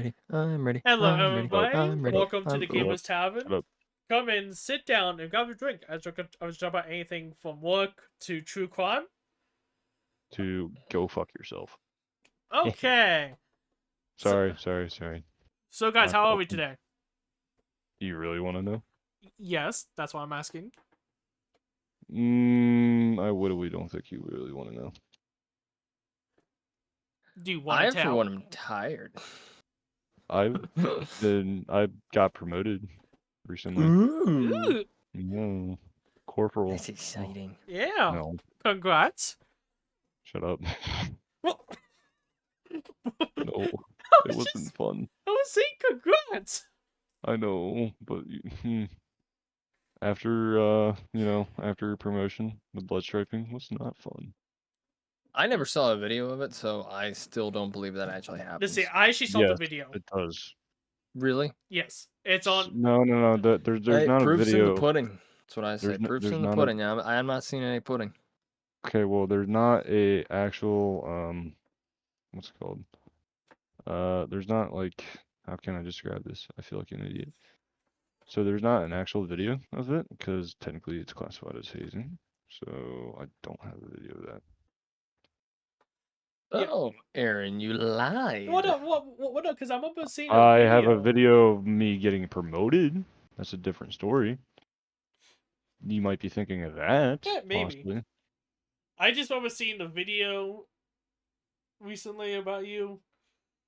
ready. I'm ready. Hello, I'm ready. everybody. I'm ready. Welcome to the Shut Gamers up. Tavern. Come and sit down and grab a drink. I was talking about anything from work to true crime. To go fuck yourself. Okay. Sorry. So guys, how are we today? Do you really want to know? Yes, that's what I'm asking. I literally don't think you really want to know. Do you want to tell? For one, I'm tired. I got promoted recently. Ooh. Yeah. Corporal. That's exciting. Yeah. No, Congrats. shut up. Well, No, it wasn't fun. I was saying congrats. I know, but after after promotion, the blood striping was not fun. I never saw a video of it, so I still don't believe that actually Let's happens. see. I actually saw the Yes, video. it does. Really? Yes, it's on. No. There's Hey, not a proof's video. in the pudding. That's what I say. Proof's there's in the not pudding. I'm not seeing any pudding. Okay, well, there's not a actual what's it called? There's not like, how can I describe this? I feel like an idiot. So there's not an actual video of it because technically it's classified as hazing. So I don't have a video of that. Oh, Aaron, you lied. What? What? Because I'm almost seeing. I have a video of me getting promoted. That's a different story. You might be thinking of that. Yeah, maybe. Possibly. I just remember seeing the video recently about you.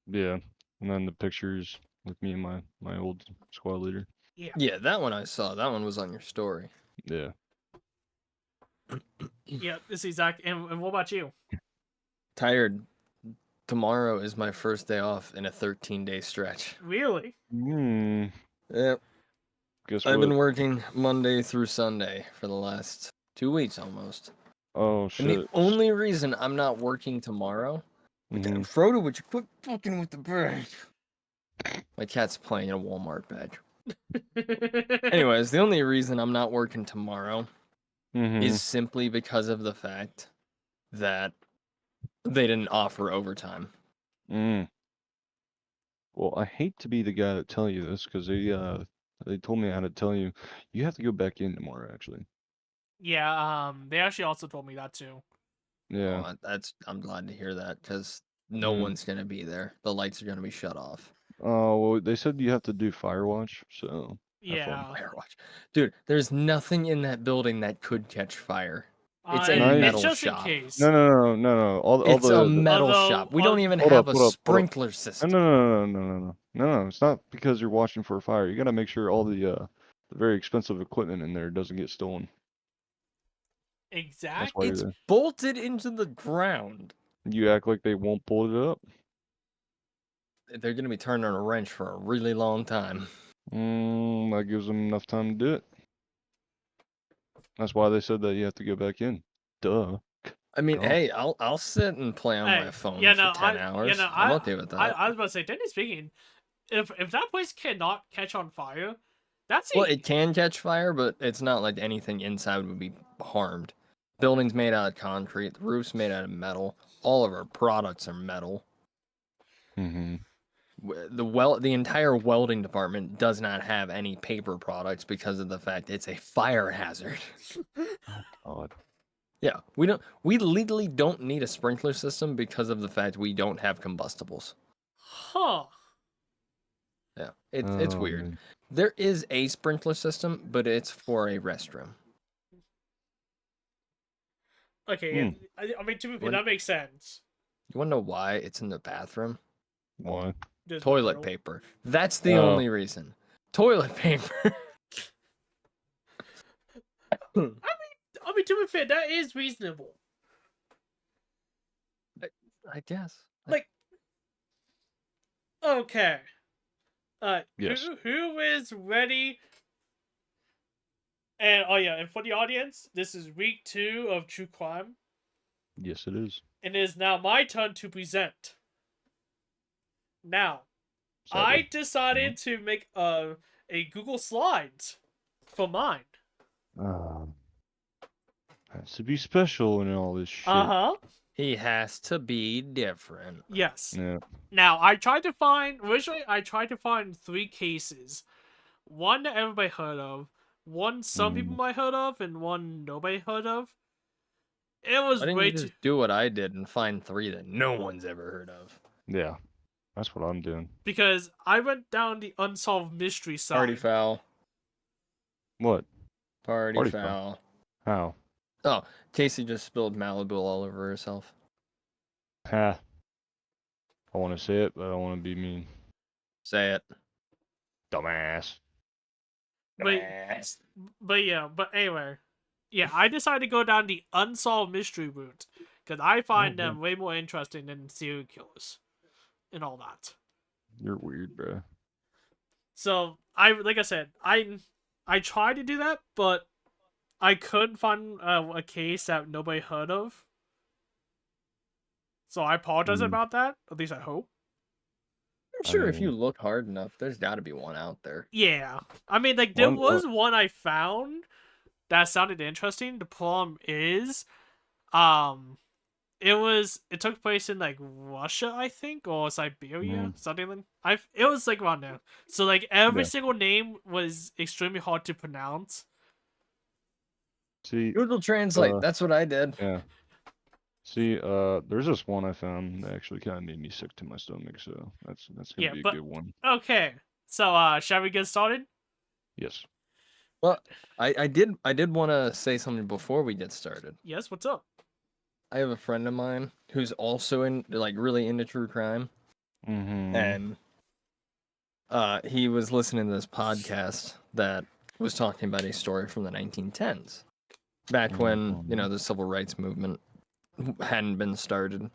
Yeah, and then the pictures with me and my old squad leader. Yeah, that one I saw. That one was on your story. Yeah. Yeah, this is Zach. And what about you? Tired. Tomorrow is my first day off in a 13-day stretch. Really? Yep. Guess I've what? been working Monday through Sunday for the last 2 weeks almost. Oh shit. And the only reason I'm not working tomorrow, damn, Frodo, would you quit fucking with the bird? My cat's playing a Walmart badge. Anyways, the only reason I'm not working tomorrow is simply because of the fact that they didn't offer overtime. Well, I hate to be the guy to tell you this because they told me how to tell you. You have to go back in tomorrow, actually. Yeah, they actually also told me that too. Yeah. Oh, I'm glad to hear that because no one's gonna be there. The lights are gonna be shut off. Oh, well, they said you have to do Firewatch, so yeah. Firewatch, dude. There's nothing in that building that could catch fire. It's a Nice. metal it's just shop. in case. No. It's a metal shop. We don't even have a sprinkler system. No. It's not because you're watching for a fire. You gotta make sure all the very expensive equipment in there doesn't get stolen. Exactly. It's bolted into the ground. You act like they won't pull it up. They're gonna be turning on a wrench for a really long time. That gives them enough time to do it. That's why they said that you have to go back in. Duh. I mean, hey, I'll sit and play on my phone for 10 hours. I'm okay with that. I was about to say, technically speaking, if that place cannot catch on fire, well, it can catch fire, but it's not like anything inside would be harmed. Building's made out of concrete. The roof's made out of metal. All of our products are metal. The entire welding department does not have any paper products because of the fact it's a fire hazard. Oh, yeah, we legally don't need a sprinkler system because of the fact we don't have combustibles. Huh. Yeah, it's weird. Man. There is a sprinkler system, but it's for a restroom. Okay, yeah. I mean, that makes sense. You want to know why it's in the bathroom? Why? Toilet paper. That's the only reason. Toilet paper. I mean, to be fair, that is reasonable. I guess. Like, okay. Yes. Who is ready? And and for the audience, this is week 2 of True Crime. Yes, it is. And it is now my turn to present. Now, I decided to make a Google Slides for mine. Has to be special and all this shit. He has to be different. Yes. Yeah. Now, originally I tried to find 3 cases. One that everybody heard of, one some people might heard of, and one nobody heard of. It was Why didn't way you too... just do what I did and find 3 that no one's ever heard of? Yeah. That's what I'm doing. Because I went down the unsolved mystery side. Party foul. What? Party Party foul. How? Oh, Casey just spilled Malibu all over herself. Ha. I want to say it, but I don't want to be mean. Say it. Dumbass. But anyway. Yeah, I decided to go down the unsolved mystery route. Because I find them way more interesting than serial killers. And all that. You're weird, bro. So, like I said, I tried to do that, but I couldn't find a case that nobody heard of. So I apologize about that. At least I hope. I'm sure if you look hard enough, there's got to be one out there. Yeah. I mean, like, there was one I found that sounded interesting. The problem is, it took place in, like, Russia, I think, or Siberia, something like... It was, like, around there. So, like, every single name was extremely hard to pronounce. See, Google Translate. That's what I did. Yeah. See, there's this one I found that actually kind of made me sick to my stomach, so that's gonna be a good one. Okay. So, shall we get started? Yes. Well, I did want to say something before we get started. Yes, what's up? I have a friend of mine who's also really into true crime. And he was listening to this podcast that was talking about a story from the 1910s. Back when, the civil rights movement hadn't been started.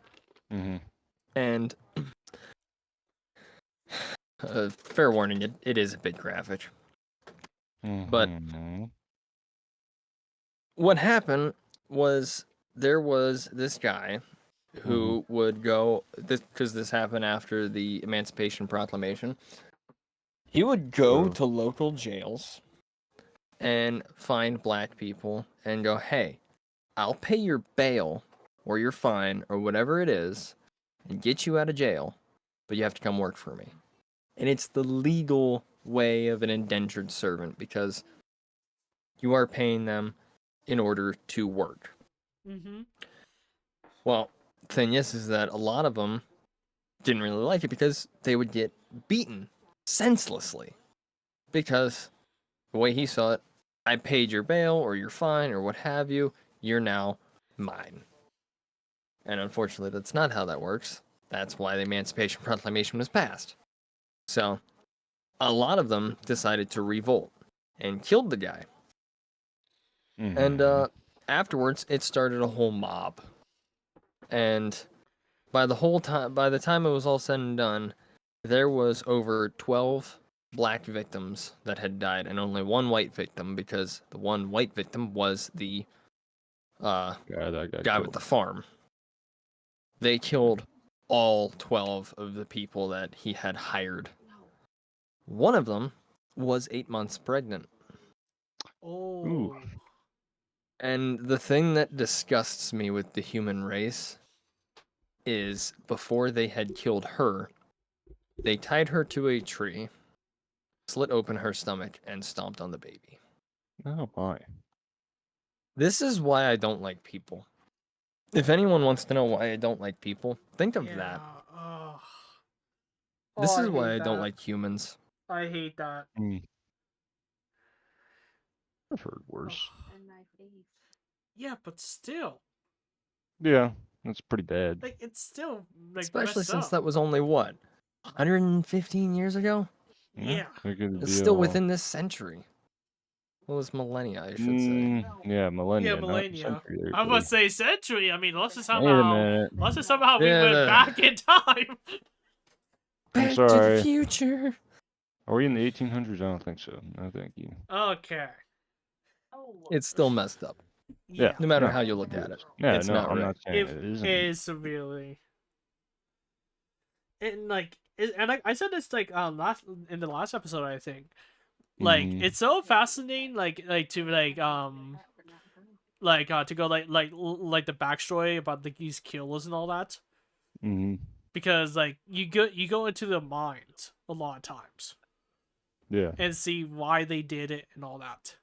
And fair warning, it is a bit graphic. But what happened was there was this guy who would go, because this happened after the Emancipation Proclamation, he would go to local jails and find black people and go, hey, I'll pay your bail or your fine or whatever it is and get you out of jail, but you have to come work for me. And it's the legal way of an indentured servant because you are paying them in order to work. Well, the thing is that a lot of them didn't really like it because they would get beaten senselessly. Because the way he saw it, I paid your bail or your fine or what have you, you're now mine. And unfortunately, that's not how that works. That's why the Emancipation Proclamation was passed. So, a lot of them decided to revolt and killed the guy. And afterwards, it started a whole mob. And by the time it was all said and done, there was over 12 black victims that had died and only one white victim because the one white victim was the guy with the farm. They killed all 12 of the people that he had hired. One of them was 8 months pregnant. Oh. And the thing that disgusts me with the human race is before they had killed her, they tied her to a tree, slit open her stomach, and stomped on the baby. Oh my. This is why I don't like people. If anyone wants to know why I don't like people, think of that. This is why I don't like humans. I hate that. I've heard worse. Yeah, but still. Yeah, that's pretty bad. Like, it's still, like, especially since that was only, what, 115 years ago? Yeah. It's still within this century. Well, it's millennia, I should say. Yeah, millennia. Yeah, millennia. There, I was about to say century. I mean, let's just somehow we Yeah, went back in time. I'm Back sorry. to the future. Are we in the 1800s? I don't think so. No, thank you. Okay. It's still messed up. Yeah. No matter how you look at it. Yeah, it's no, not I'm right. not saying It it isn't. is severely. And like, I said this like in the last episode, I think. Like, it's so fascinating, like to to go like the backstory about these killers and all that, Mm-hmm. because like you go into their minds a lot of times Yeah. and see why they did it and all that.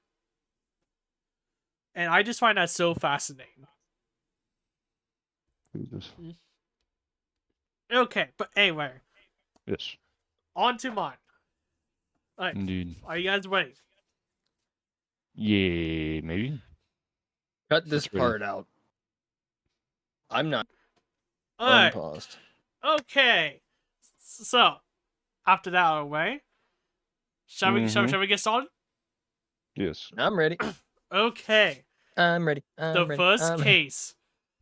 And I just find that so fascinating. Jesus. Okay, but anyway, Yes. on to mine. Alright, Indeed. are you guys ready? Yeah, maybe. Cut this That's ready. part out. I'm not Alright, unpaused. okay. So, after that out of the way, shall we get started? Yes. I'm ready. Okay. I'm ready. The first case,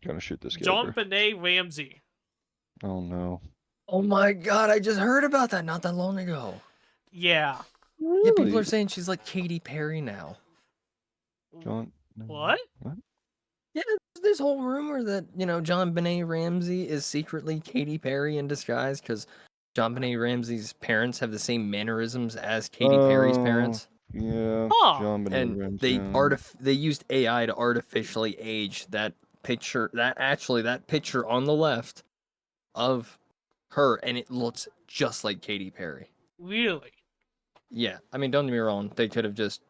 Gotta shoot this guy, John bro. Benet Ramsey. Oh no. Oh my god, I just heard about that not that long ago. Yeah. Yeah, people are Really? saying she's like Katy Perry now. John. What? What? Yeah, there's this whole rumor that, John Benet Ramsey is secretly Katy Perry in disguise because John Benet Ramsey's parents have the same mannerisms as Katy Perry's Oh, parents. yeah. Huh. John And Benet. they used AI to artificially age that picture, that picture on the left of her, and it looks just like Katy Perry. Really? Yeah, I mean, don't get me wrong, they could have just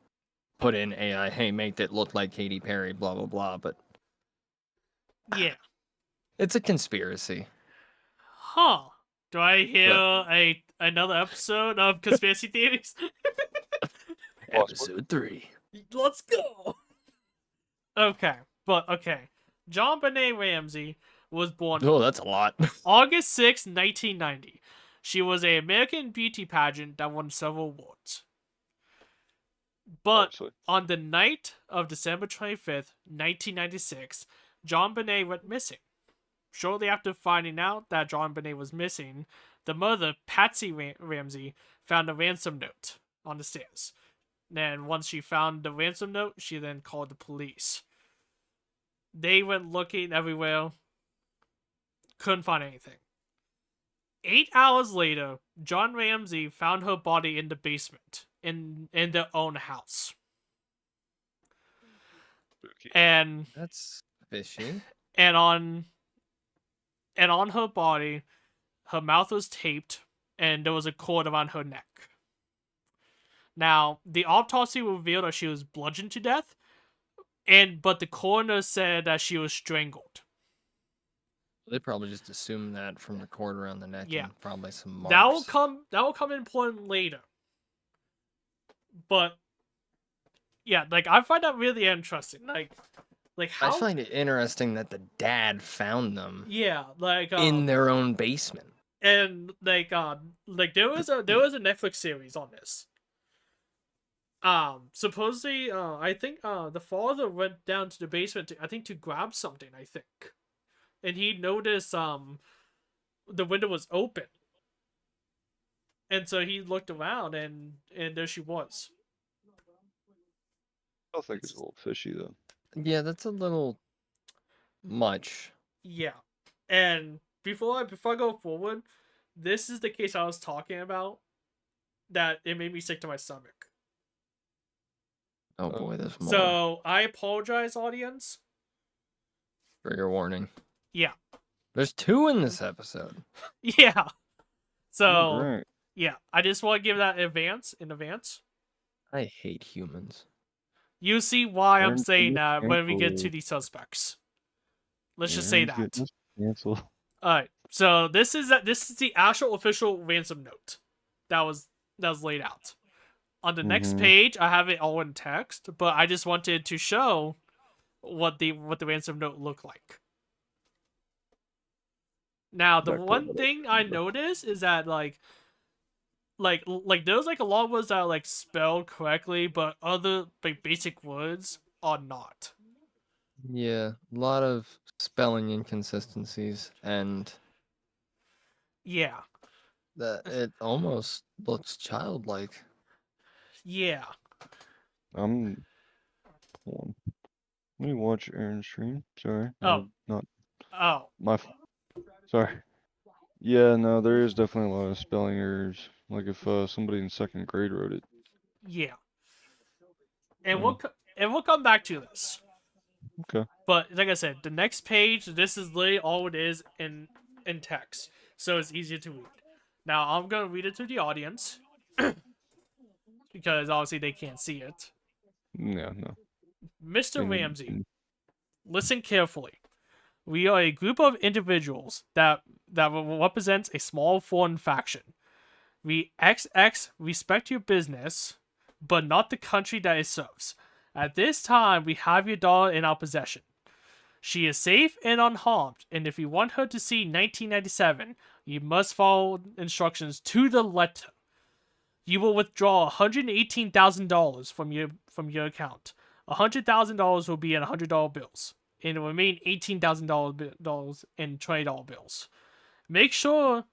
put in AI, hey, make that look like Katy Perry, blah blah blah, but Yeah. it's a conspiracy. Huh. Do I hear another episode of Conspiracy Theories? Episode 3. Let's go. Okay. John Benet Ramsey was born Oh, that's a lot. August 6, 1990. She was an American beauty pageant that won several awards. But Obviously. on the night of December 25th, 1996, John Benet went missing. Shortly after finding out that John Benet was missing, the mother, Patsy Ramsey, found a ransom note on the stairs. And once she found the ransom note, she then called the police. They went looking everywhere, couldn't find anything. 8 hours later, John Ramsey found her body in the basement, in their own house. Spooky. And That's fishy. and on her body, her mouth was taped, and there was a cord around her neck. Now, the autopsy revealed that she was bludgeoned to death, but the coroner said that she was strangled. They probably just assumed that from the cord around the neck Yeah. and probably some marks. That will come important later. But yeah, like I find that really interesting. Like how I find it interesting that the dad found them yeah, like in their own basement. and like there was a Netflix series on this. Supposedly, I think the father went down to the basement to grab something, I think. And he noticed the window was open. And so he looked around and there she was. I think it's a little fishy though. Yeah, that's a little much. Yeah. And before I go forward, this is the case I was talking about that it made me sick to my stomach. Oh boy, there's more. So I apologize, audience. Trigger warning. Yeah. There's 2 in this episode. Yeah. So Alright. yeah, I just want to give that in advance. I hate humans. You see why I'm Aaron's saying getting that when we get to canceled. the suspects. Let's just say Aaron's that. getting canceled. All right. So this is the actual official ransom note that was laid out. On the next page, I have it all in text, but I just wanted to show what the ransom note looked like. Now, the one thing I noticed is that like there's like a lot of words that are like spelled correctly, but other like basic words are not. Yeah, a lot of spelling inconsistencies, and Yeah. it almost looks childlike. Yeah. Hold on. Let me watch Aaron's stream. Sorry. Oh. Not Oh. Sorry. Yeah, no, there is definitely a lot of spelling errors. Like if somebody in 2nd grade wrote it. Yeah. And we'll come back to this. Okay. But like I said, the next page, this is literally all it is in text, so it's easier to read. Now I'm gonna read it to the audience because obviously they can't see it. Yeah, no. Mr. They need- Ramsey, listen carefully. We are a group of individuals that represents a small foreign faction. We XX respect your business, but not the country that it serves. At this time, we have your daughter in our possession. She is safe and unharmed, and if you want her to see 1997, you must follow instructions to the letter. You will withdraw $118,000 from your account. $100,000 will be in $100 bills, and it will remain $18,000 in $20 bills. Make sure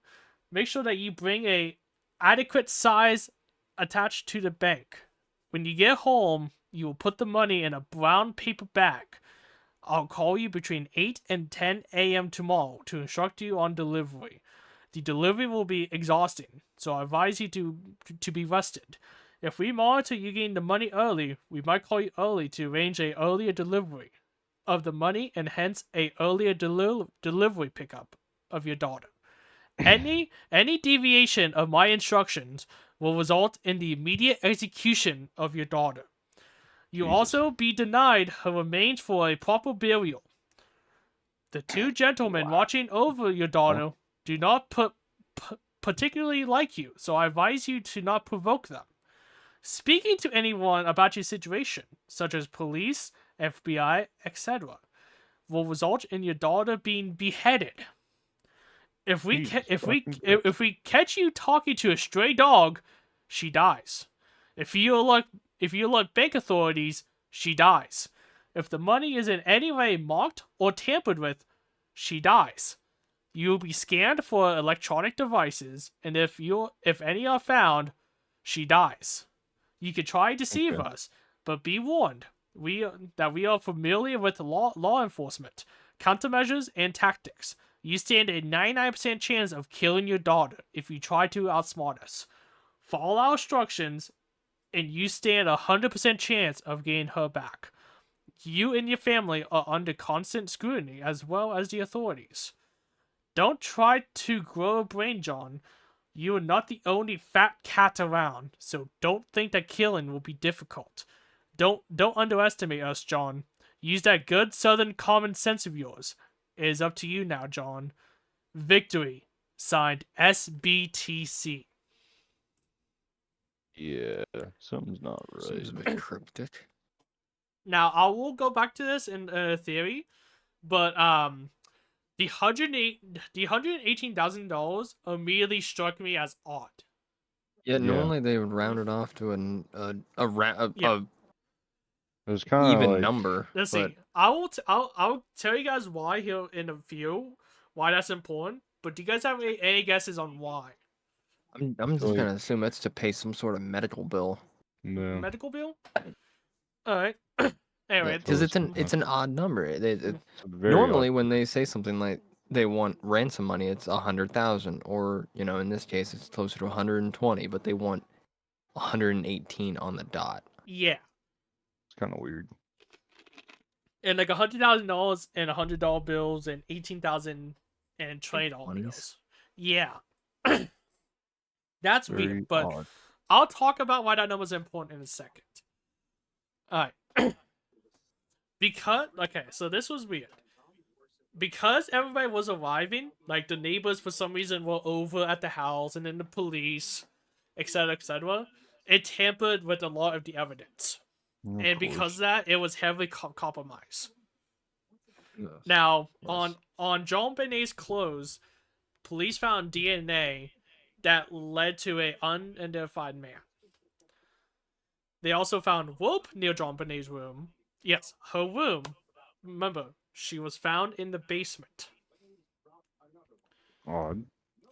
that you bring a adequate size attached to the bank. When you get home, you will put the money in a brown paper bag. I'll call you between 8 and 10 a.m. tomorrow to instruct you on delivery. The delivery will be exhausting, so I advise you to be rested. If we monitor you getting the money early, we might call you early to arrange a earlier delivery of the money and hence a earlier delivery pickup of your daughter. Any deviation of my instructions will result in the immediate execution of your daughter. You Jesus. also be denied her remains for a proper burial. The two gentlemen watching over your daughter do not particularly like you, so I advise you to not provoke them. Speaking to anyone about your situation, such as police, FBI, etc., will result in your daughter being beheaded. If we catch you talking to a stray dog, she dies. If you alert bank authorities, she dies. If the money is in any way marked or tampered with, she dies. You will be scanned for electronic devices, and if any are found, she dies. You could try to deceive us, but be warned. We are familiar with law enforcement, countermeasures, and tactics. You stand a 99% chance of killing your daughter if you try to outsmart us. Follow our instructions, and you stand a 100% chance of getting her back. You and your family are under constant scrutiny as well as the authorities. Don't try to grow a brain, John. You are not the only fat cat around, so don't think that killing will be difficult. Don't underestimate us, John. Use that good southern common sense of yours. It is up to you now, John. Victory. Signed SBTC. Yeah, something's not right. Seems a bit cryptic. Now, I will go back to this in theory, but the $118,000 immediately struck me as odd. Yeah, normally they would round it off to a It was kind of even like, number. Let's but see. I'll tell you guys why here in a few, why that's important. But do you guys have any guesses on why? I'm just Like- gonna assume it's to pay some sort of medical bill. no. Medical bill? Alright. Anyway, Because it's Totally an odd number. It's a very Normally, odd- when they say something like they want ransom money, it's 100,000, or in this case, it's closer to 120, but they want 118 on the dot. yeah. it's kind of weird. And like $100,000 and $100 bills and 18,000 and $20 20s. bills. Yeah. That's Very weird, but odd. I'll talk about why that number is important in a second. Alright. So this was weird. Because everybody was arriving, like the neighbors for some reason were over at the house, and then the police, etc., it tampered with a lot of the evidence. Of And because course. of that, it was heavily compromised. Yes. Now, Yes. on John Benet's clothes, police found DNA that led to an unidentified man. They also found rope near John Benet's room. Yes, her room. Remember, she was found in the basement. Odd.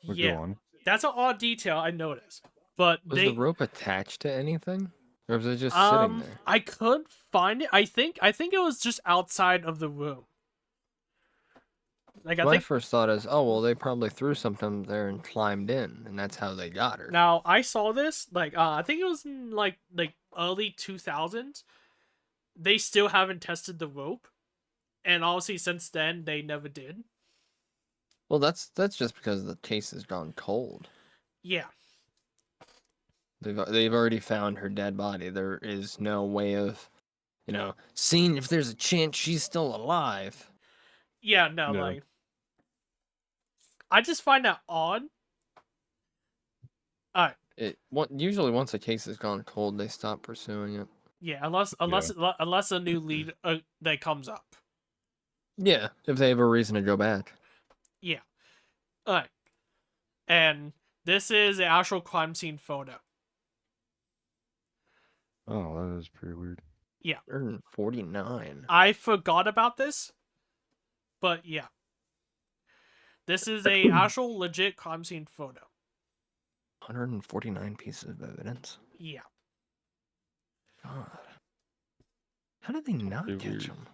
But Yeah, go on. that's an odd detail I noticed. But Was the rope attached to anything, or was it just sitting there? I couldn't find it. I think it was just outside of the room. Like My first thought is, oh well, they probably threw something there and climbed in, and that's how they got her. Now I saw this I think it was in like early 2000s. They still haven't tested the rope, And obviously, since then, they never did. Well, that's just because the case has gone cold. Yeah. They've already found her dead body. There is no way of, seeing if there's a chance she's still alive. Yeah, no, Yeah. like, I just find that odd. Alright. Usually once a case has gone cold, they stop pursuing it. Yeah, unless a new lead that comes up. Yeah, if they have a reason to go back. Yeah. Alright. And this is an actual crime scene photo. Oh, that is pretty weird. Yeah. 149. I forgot about this, but yeah. This is a actual legit crime scene photo. 149 pieces of evidence. Yeah. God. How did they not pretty catch weird. him?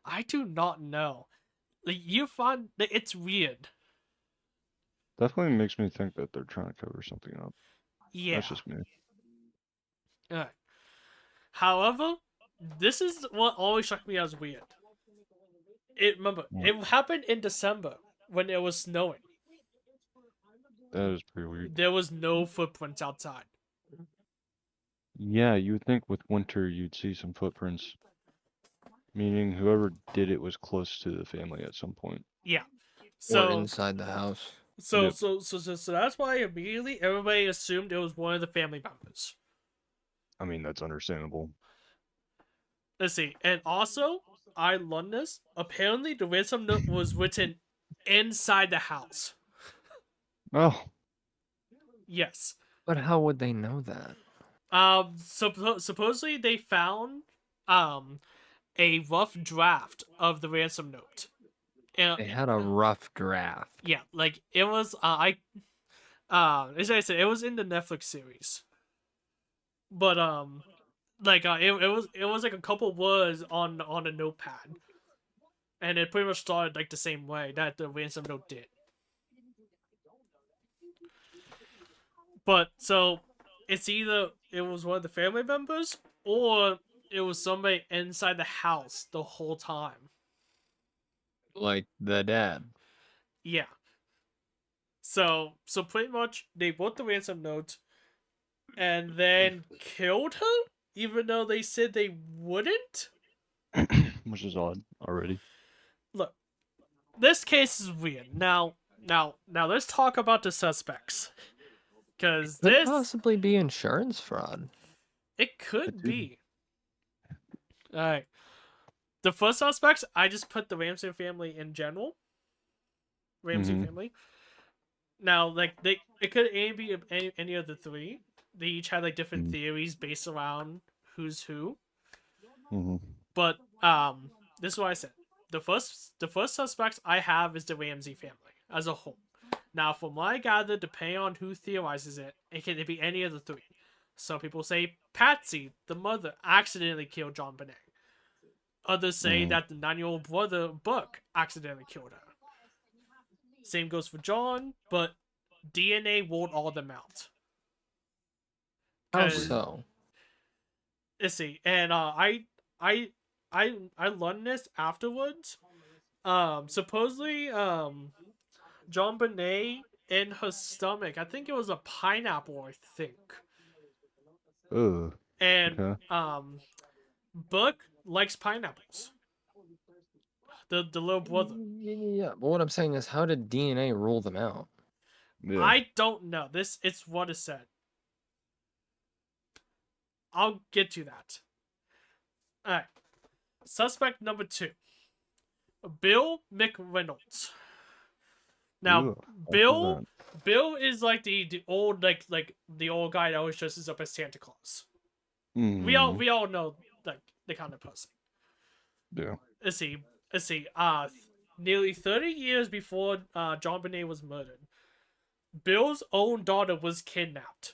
I do not know. Like, you find that it's weird. Definitely makes me think that they're trying to cover something up. Yeah. That's just me. Alright. However, this is what always struck me as weird. Remember, it happened in December when it was snowing. That is pretty weird. There was no footprints outside. Yeah, you would think with winter you'd see some footprints. Meaning whoever did it was close to the family at some point. Yeah. Or So inside the house. so Yep. so that's why immediately everybody assumed it was one of the family members. I mean, that's understandable. Let's see. And also, I learned this. Apparently the ransom note was written inside the house. Oh, Yes. But how would they know that? Supposedly they found a rough draft of the ransom note. They had a rough draft. Yeah, like it was as I said, it was in the Netflix series. But it was like a couple words on a notepad. And it pretty much started like the same way that the ransom note did. But so it's either it was one of the family members or it was somebody inside the house the whole time. Like the dad. Yeah. So pretty much they wrote the ransom note and then killed her, even though they said they wouldn't. which is odd already. Look, this case is weird. Now let's talk about the suspects. Cause Could this possibly be insurance fraud. it could It did. be. Alright. The first suspects, I just put the Ramsey family in general. Ramsey family. Now, like it could be any of the three. They each had like different theories based around who's who. But this is what I said. The first suspects I have is the Ramsey family as a whole. Now, from what I gather, depending on who theorizes it, it can be any of the three. Some people say Patsy, the mother, accidentally killed John Bonet. Others say that the 9-year-old brother, Buck, accidentally killed her. Same goes for John, but DNA ruled all of them out. How so? Let's see, and I learned this afterwards. Supposedly, John Bonet in her stomach, I think it was a pineapple, I think. And Okay. Buck likes pineapples. The little brother. Yeah, but what I'm saying is, how did DNA rule them out? Yeah. I don't know. It's what is said. I'll get to that. Alright. Suspect number 2. Bill McReynolds. Now, Ugh, Bill is like the old like the old guy that always dresses up as Santa Claus. We all know like the kind of person. Yeah. Let's see. Nearly 30 years before John Bonet was murdered, Bill's own daughter was kidnapped.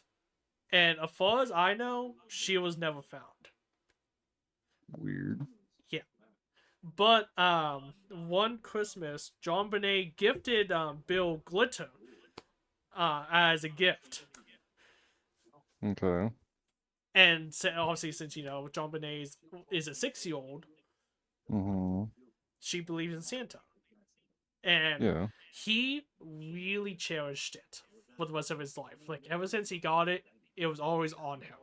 And as far as I know, she was never found. Weird. Yeah. But one Christmas, John Bonet gifted Bill glitter as a gift. Okay. And so, obviously, since John Bonet is a 6-year-old, Mm-hmm. She believes in Santa. And Yeah. he really cherished it for the rest of his life. Like, ever since he got it, it was always on him.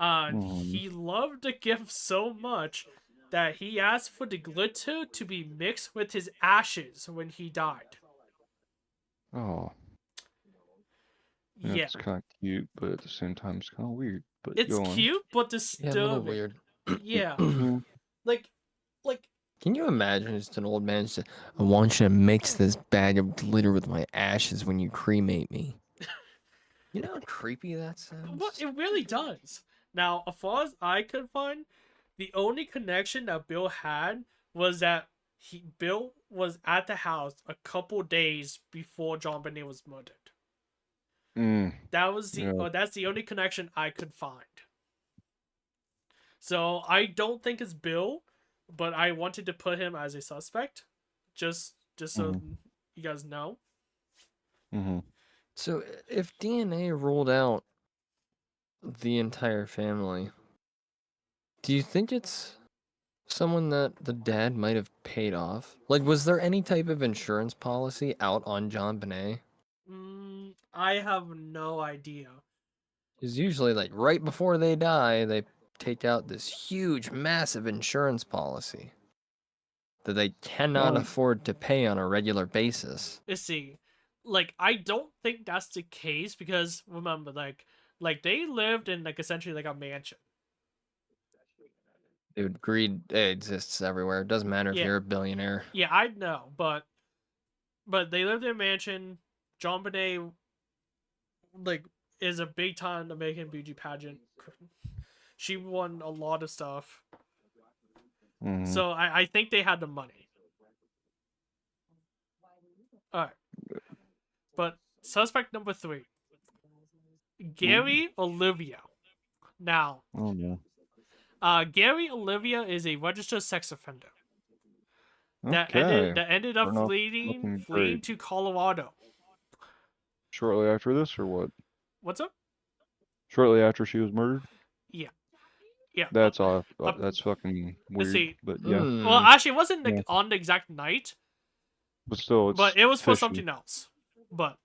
Mm-hmm. He loved the gift so much that he asked for the glitter to be mixed with his ashes when he died. Oh, yeah, Yeah. it's kind of cute, but at the same time, it's kind of weird. But It's go on. cute but Yeah, a little disturbing. weird. Yeah. Yeah. Like like Can you imagine just an old man just, I want you to mix this bag of glitter with my ashes when you cremate me. You know how creepy that what sounds? it really does. Now, as far as I could find, the only connection that Bill had was that Bill was at the house a couple days before John Bonet was murdered. Mm. Yeah. That's the only connection I could find. So I don't think it's Bill, but I wanted to put him as a suspect, just so Mm-hmm. you guys know. Mm-hmm. So if DNA ruled out the entire family, do you think it's someone that the dad might have paid off? Like, was there any type of insurance policy out on John Bonet? I have no idea. Because usually, like, right before they die, they take out this huge, massive insurance policy that they cannot Well. afford to pay on a regular basis. Let's see. Like, I don't think that's the case because remember, like they lived in like essentially like a mansion. Dude, greed exists everywhere. It doesn't matter if Yeah, you're a billionaire. yeah, I know, but they lived in a mansion. John Bonet like is a big time American beauty pageant. She won a lot of stuff, Mm-hmm. so I think they had the money. All right, but suspect number 3, Ooh. Gary Olivia. Now, Oh no. Gary Olivia is a registered sex offender Okay. that ended up We're not fleeing looking fleeing great. to Colorado. Shortly after this, or what? What's up? Shortly after she was murdered. Yeah, yeah. That's off. Up, That's fucking let's weird. see. But yeah. Well, Hmm. actually, it wasn't Yeah. on the exact night, But still, but it's it was for fishy. something else. But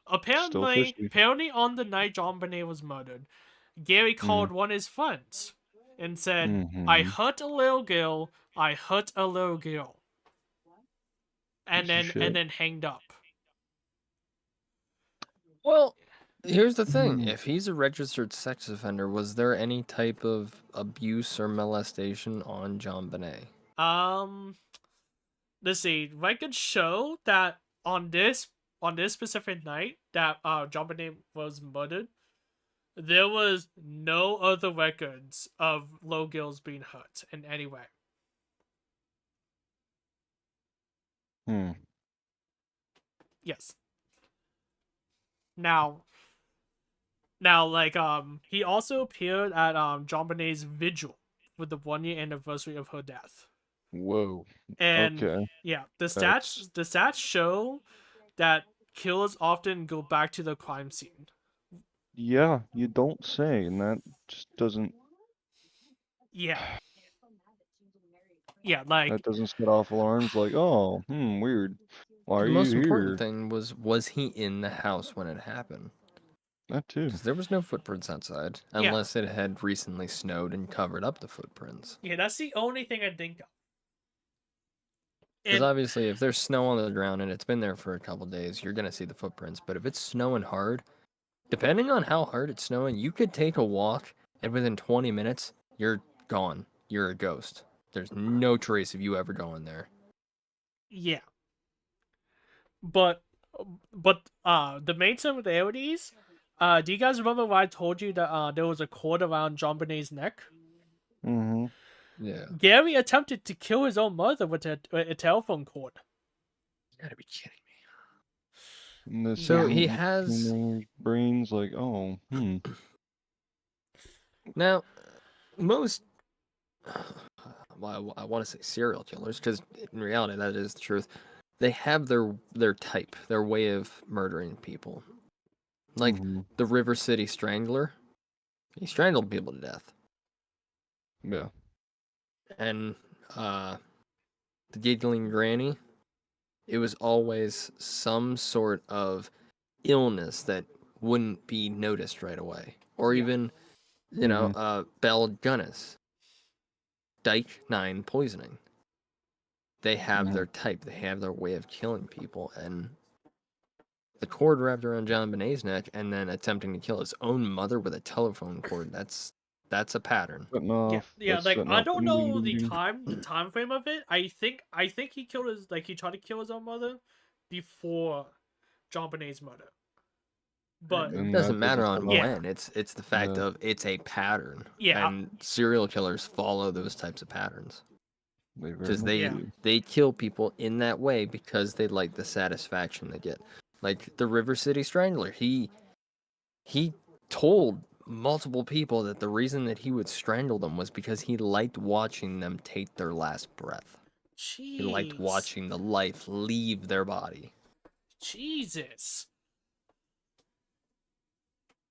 Still apparently, fishy. apparently, on the night John Bonet was murdered, Gary Mm. called one of his friends and said, "I Mm-hmm. hurt a little girl. I hurt a little girl," Piece of and shit. then hanged up. Well, here's the thing. Mm. If he's a registered sex offender, was there any type of abuse or molestation on John Bonet? Um, let's see. Records show that on this specific night that John Bonet was murdered, there was no other records of Low Gills being hurt in any way. Hmm. Yes. Now, like he also appeared at John Bonet's vigil with the 1 year anniversary of her death. Whoa. And Okay. yeah, That's the stats show that killers often go back to the crime scene. yeah. You don't say, and that just doesn't. Yeah. Yeah, like That doesn't set off alarms like, oh, weird. Why The are you most important here? thing was he in the house when it happened? That too. Because there was no footprints outside, yeah. unless it had recently snowed and covered up the footprints. Yeah, that's the only thing I think of. Because And obviously, if there's snow on the ground and it's been there for a couple days, you're gonna see the footprints. But if it's snowing hard, depending on how hard it's snowing, you could take a walk and within 20 minutes, you're gone. You're a ghost. There's no trace of you ever going there. yeah. But the main similarities, do you guys remember when I told you that there was a cord around John Bonet's neck? Mm-hmm. Yeah. Gary attempted to kill his own mother with a telephone cord. You gotta be kidding me. And this So Yeah. he doesn't has in their brains like, oh, now most. Well, I want to say serial killers because in reality that is the truth. They have their type, their way of murdering people. Like Mm-hmm. the River City Strangler, he strangled people to death. Yeah. And the giggling granny, it was always some sort of illness that wouldn't be noticed right away. Or Yeah. even, Mhm. Bell Gunness, Dyke 9 poisoning. They have their Mhm. type, they have their way of killing people, and the cord wrapped around John Bonet's neck and then attempting to kill his own mother with a telephone cord, that's a pattern. Setting Yeah, off. yeah. That's Like setting I off. don't Ding, ding, know ding, ding. the time frame of it. I think he killed his he tried to kill his own mother before John Bonet's murder. But It And doesn't that matter doesn't set on off. yeah, when. It's the fact Yeah. of it's a pattern, yeah, and serial killers follow those types of patterns They very because much yeah, do. they kill people in that way because they like the satisfaction they get. Like the River City Strangler, he told multiple people that the reason that he would strangle them was because he liked watching them take their last breath. He liked jeez, watching the life leave their body. Jesus.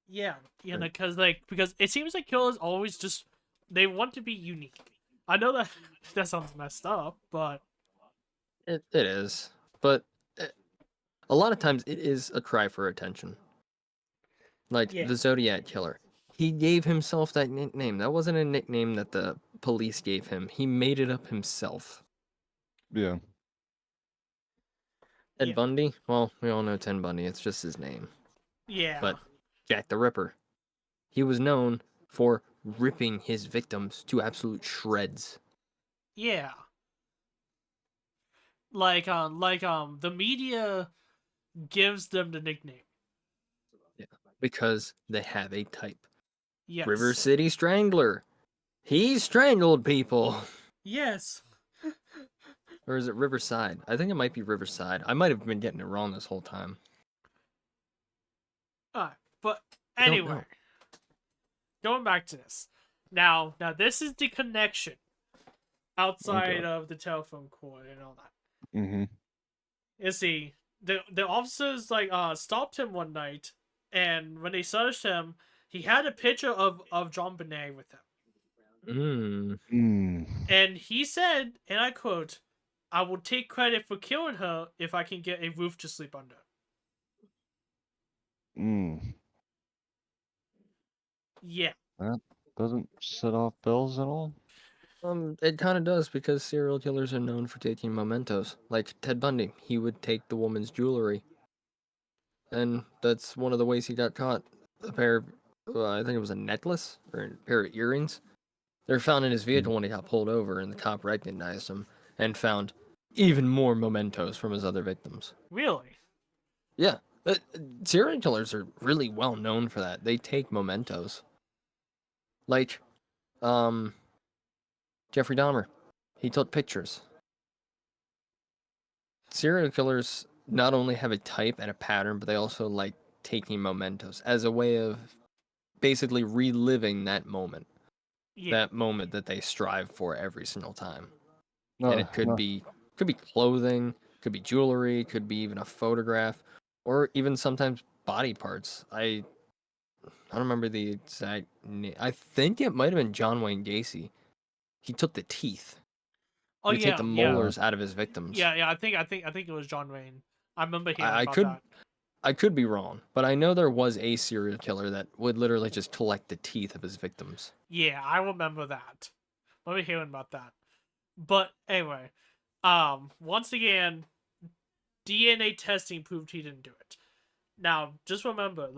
Yeah, you know, Right. because it seems like killers always just they want to be unique. I know that that sounds messed up, but It is, but a lot of times it is a cry for attention. Like yeah, the Zodiac Killer. He gave himself that nickname. That wasn't a nickname that the police gave him. He made it up himself. Yeah. Ted yeah, Bundy? Well, we all know Ted Bundy. It's just his name. yeah, But Jack the Ripper. He was known for ripping his victims to absolute shreds. yeah. The media gives them the nickname. Yeah. Because they have a type. River Yes, City Strangler. He strangled people. yes. Or is it Riverside? I think it might be Riverside. I might have been getting it wrong this whole time. But I don't anyway, know. going back to this. Now this is the connection outside Okay. of the telephone cord and all that. Mhm. You see, the officers stopped him one night, and when they searched him, he had a picture of John Bonet with him, Mm. Mm. and he said, and I quote, "I will take credit for killing her if I can get a roof to sleep under." Mm. Yeah, That doesn't set off bells at all. It kind of does because serial killers are known for taking mementos. Like Ted Bundy, he would take the woman's jewelry, and that's one of the ways he got caught. A pair of, I think it was a necklace or a pair of earrings. They were found in his Mm. vehicle when he got pulled over, and the cop recognized him and found even more mementos from his other victims. really. Yeah, serial killers are really well known for that. They take mementos. Like, um, Jeffrey Dahmer, he took pictures. Serial killers not only have a type and a pattern, but they also like taking mementos as a way of basically reliving Yeah, that moment that they strive for every single time. And No, it could no. be clothing, could be jewelry, could be even a photograph, or even sometimes body parts. I don't remember the exact name. I think it might have been John Wayne Gacy. He took the teeth. oh He would take yeah, the yeah, molars out of his victims. yeah, yeah. I think it was John Wayne. I remember hearing I about could that. I could be wrong, but I know there was a serial killer that would literally just collect the teeth of his victims. Yeah, I remember that. Let me hear about that. But anyway, once again, DNA testing proved he didn't do it. Now, just remember,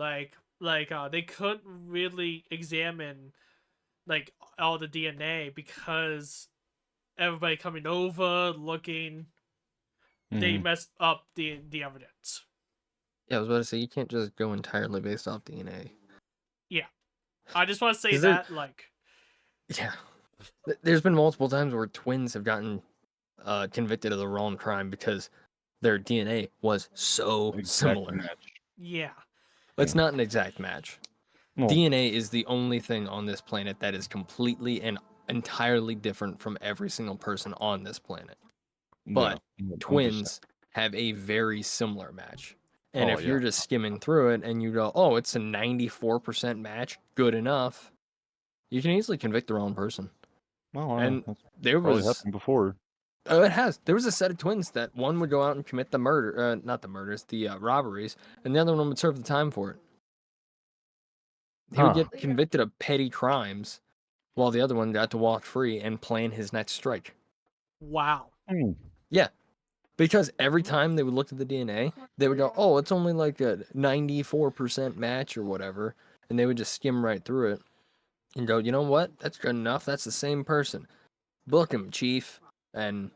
they couldn't really examine like all the DNA because everybody coming over looking, they Mhm. messed up the evidence. Yeah, I was about to say you can't just go entirely based off DNA. Yeah, I just want to say Because there, that yeah, there's been multiple times where twins have gotten convicted of the wrong crime because their DNA was so Exact similar. match. yeah, It's Yeah. not an exact match. No. DNA is the only thing on this planet that is completely and entirely different from every single person on this planet. Yeah. But 100%. twins have a very similar match. And Oh if yeah. you're just skimming through it and you go, oh, it's a 94% match, good enough, you can easily convict the wrong person. Oh, wow. And That's there probably was happened before. Oh, it has. There was a set of twins that one would go out and commit the murder, not the murders, the robberies, and the other one would serve the time for it. He would Huh. get convicted of petty crimes, while the other one got to walk free and plan his next strike. Wow. Hmm. Yeah, because every time they would look at the DNA, they would go, "Oh, it's only like a 94% match or whatever," and they would just skim right through it and go, "You know what? That's good enough. That's the same person. Book him, chief." And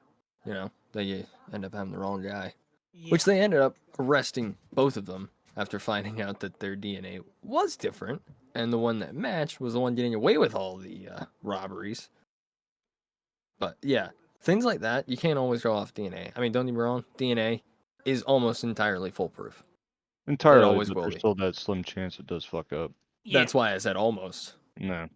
they end up having the wrong guy. Yeah. Which they ended up arresting both of them after finding out that their DNA was different, and the one that matched was the one getting away with all the robberies. But yeah, things like that, you can't always go off DNA. I mean, don't get me wrong, DNA is almost entirely foolproof. It Entirely, always but will there's be. still that slim chance it does fuck up. Yeah. That's why I said almost. No.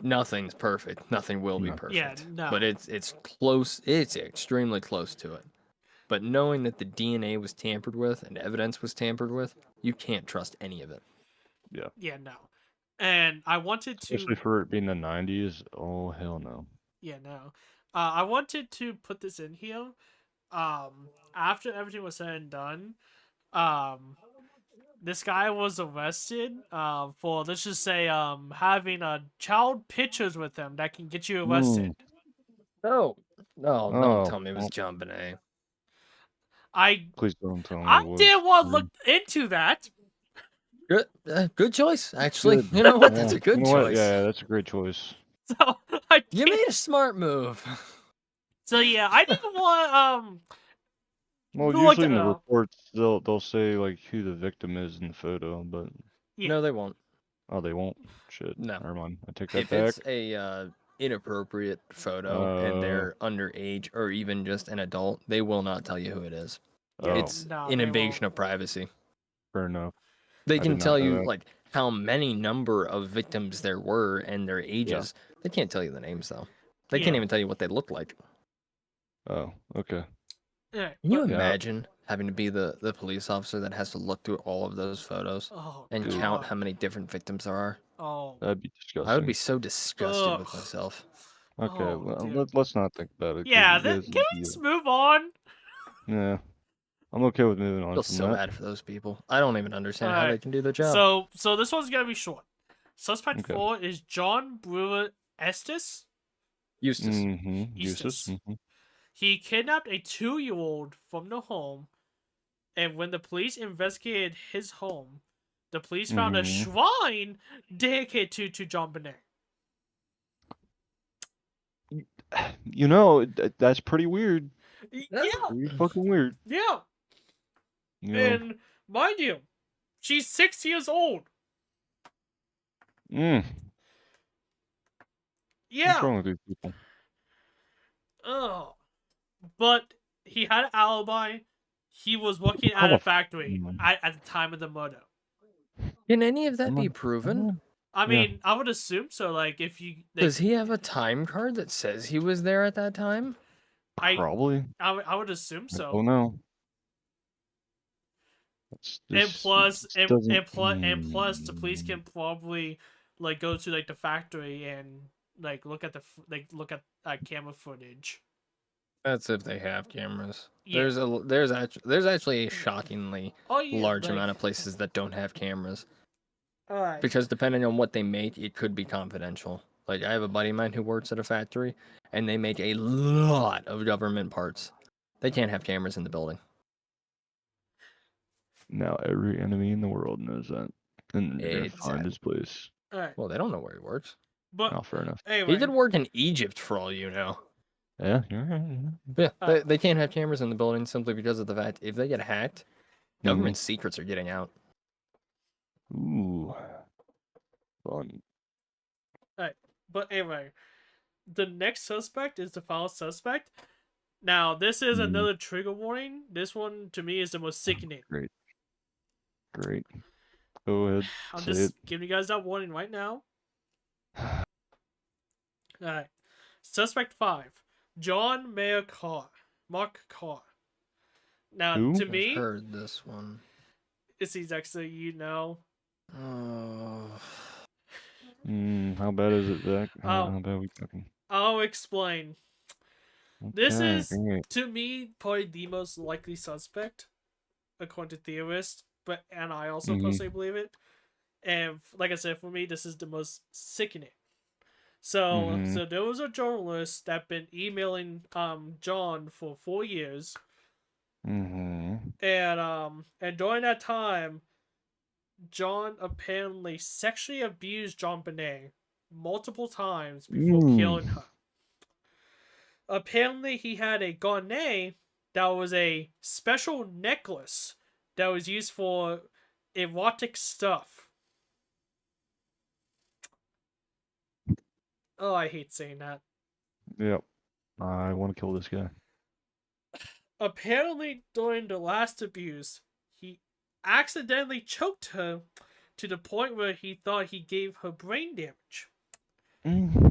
Nothing's perfect. Nothing will be No. perfect. Yeah, no. But it's close. It's extremely close to it. But knowing that the DNA was tampered with and evidence was tampered with, you can't trust any of it. Yeah, no. And I wanted to. Especially for it being the 90s. Oh, hell no. Yeah, no. I wanted to put this in here. After everything was said and done, this guy was arrested. For let's just say having child pictures with him that can get you arrested. No. No, don't Oh, tell me it was well, John Bonet. I please don't tell me I it was. didn't want to look into that. Good choice, actually. Good. You know what? Yeah. That's a good You know what? choice. Yeah, that's a great choice. So I You did- made a smart move. So yeah, I didn't want Well, look usually in it the up. reports they'll say like who the victim is in the photo, but Yeah. No, they won't. oh, they won't. Shit. No. Never mind. I take that If back. it's a inappropriate photo and they're underage or even just an adult, they will not tell you who it is. Yeah, It's no, an they invasion won't. of privacy. Fair enough. They I can did not tell know you that. like how many number of victims there were and their ages. They can't tell you the names though. They can't Yeah. even tell you what they look like. Oh, okay. Yeah, Can you but- Yeah. imagine having to be the police officer that has to look through all of those photos Oh, and Dude. count God. how many different victims there are? Oh. That'd be disgusting. I would be so disgusted with Ugh. myself. Okay, Oh, well, dude. let's not think about it. 'Cause Yeah, you then guys, can we just move on? yeah, I'm okay with moving I on feel from so that. bad for those people. I don't even understand how they Alright, can do their job. So this one's gonna be short. Suspect Okay. 4 is John Brewer Estes. Eustace. Mm-hmm. Eustace. Eustace. Mm-hmm. He kidnapped a 2-year-old from the home, and when the police investigated his home, the police found a Mhm. shrine dedicated to John Bonet. You know, that's pretty weird. Yeah, Pretty fucking weird. yeah. You know. And mind you, she's 6 years old. What's Yeah. wrong with these people? Oh. But he had an alibi. He was working How at a the factory f- at the time of the murder. Can any of that I'm be not- proven? I Yeah. mean, I would assume so. Like, if you, like, Does he have a time card that says he was there at that time? Probably. I would assume I so. don't know. And plus, this and doesn't. plus, the police can probably like go to like the factory and like look at look at camera footage. That's if they have cameras. Yeah. There's actually a shockingly Oh yeah, large like, amount of places that don't have cameras all right. because depending on what they make, it could be confidential. Like I have a buddy of mine who works at a factory, and they make a lot of government parts. They can't have cameras in the building. Now every enemy in the world knows that, and they're gonna find Exactly. his place. All right. Well, they don't know where he works. But Oh, fair enough. anyway, He could work in Egypt for all you know. Yeah, you're right. Yeah, Uh, they can't have cameras in the building simply because of the fact if they get hacked, government secrets are getting out. Ooh, fun. but anyway, the next suspect is the final suspect. Now, this is another trigger warning. This one to me is the most sickening. Great. Go ahead. I'm say just it. giving you guys that warning right now. Alright. Suspect 5. John Mayer Carr. Mark Carr. Now, Who? to I've me, heard this one. it's exactly you know. Oh. How bad is it, Zach? How bad are we talking? I'll explain. This Okay, is, great. to me, probably the most likely suspect, according to theorists. And I also personally believe it. And like I said, for me, this is the most sickening. So there was a journalist that been emailing John for 4 years, and during that time, John apparently sexually abused John Bonet multiple times before killing her. Apparently, he had a garnet that was a special necklace that was used for erotic stuff. Oh, I hate saying that. Yep. I want to kill this guy. Apparently, during the last abuse, he accidentally choked her to the point where he thought he gave her brain damage.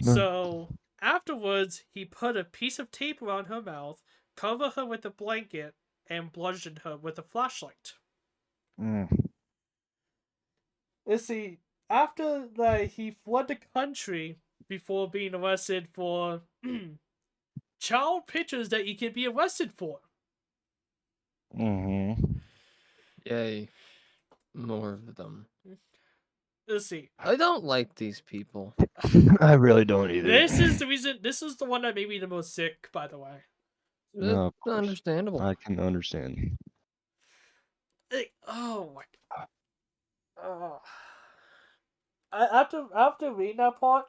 So, afterwards, he put a piece of tape around her mouth, covered her with a blanket, and bludgeoned her with a flashlight. Let's see. After that, he fled the country before being arrested for child pictures that he could be arrested for. Yay. More of them. Let's see. I don't like these people. I really don't either. This is the reason. This is the one that made me the most sick, by the way. No, of course. Understandable. I can understand. Oh my god. After reading that part,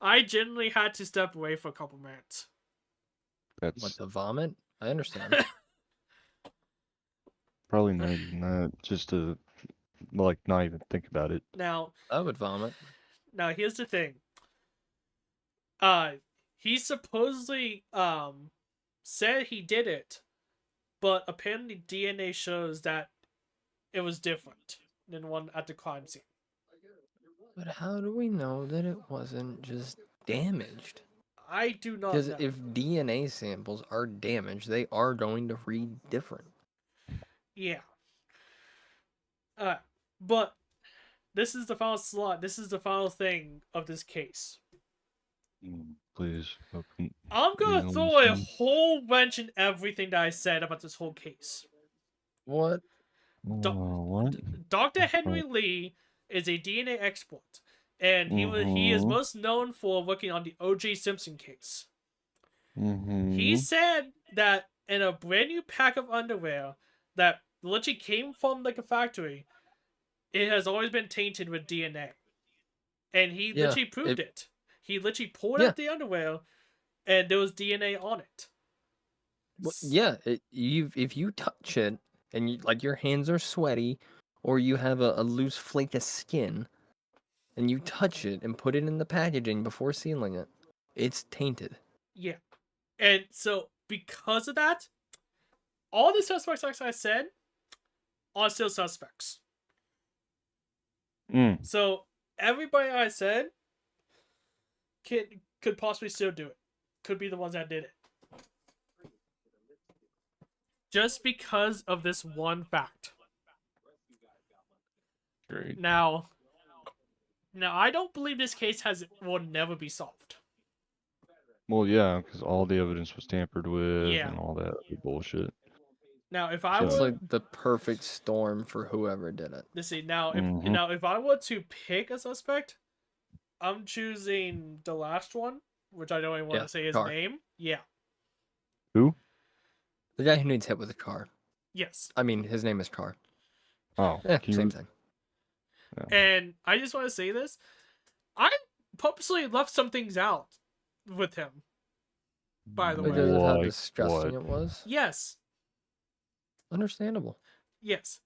I genuinely had to step away for a couple minutes. What, That's to vomit? I understand. probably not even that. Just to, like, not even think about it. Now, I would vomit. Now here's the thing. He supposedly said he did it, but apparently DNA shows that it was different than one at the crime scene. But how do we know that it wasn't just damaged? I do not know. Because if DNA samples are damaged, they are going to read different. Yeah. But this is the final slot. This is the final thing of this case. Please. I'm gonna throw a whole wrench in everything that I said about this whole case. What? What? Dr. Henry Lee is a DNA expert, and he is most known for working on the O.J. Simpson case. He said that in a brand new pack of underwear that literally came from like a factory, it has always been tainted with DNA, and he literally proved it. He literally pulled out the underwear, and there was DNA on it. Yeah, if you touch it and like your hands are sweaty, or you have a loose flake of skin, and you touch it and put it in the packaging before sealing it, it's tainted. Yeah, and so because of that, all the suspects, like I said, are still suspects. So everybody I said could possibly still do it. Could be the ones that did it. Just because of this one fact. Great. Now I don't believe this case will never be solved. Well, yeah, because all the evidence was tampered with Yeah. and all that other bullshit. Now, if I It's were like the perfect storm for whoever did it. let's see. Now, if I were to pick a suspect, I'm choosing the last one, which I don't even want to say his name. Yeah. Who? The guy who needs hit with a car. Yes. I mean, his name is Car. Oh, same thing. Yeah. And I just want to say this. I purposely left some things out with him. By the way. Because of how disgusting it was? Yes. Understandable. Yes.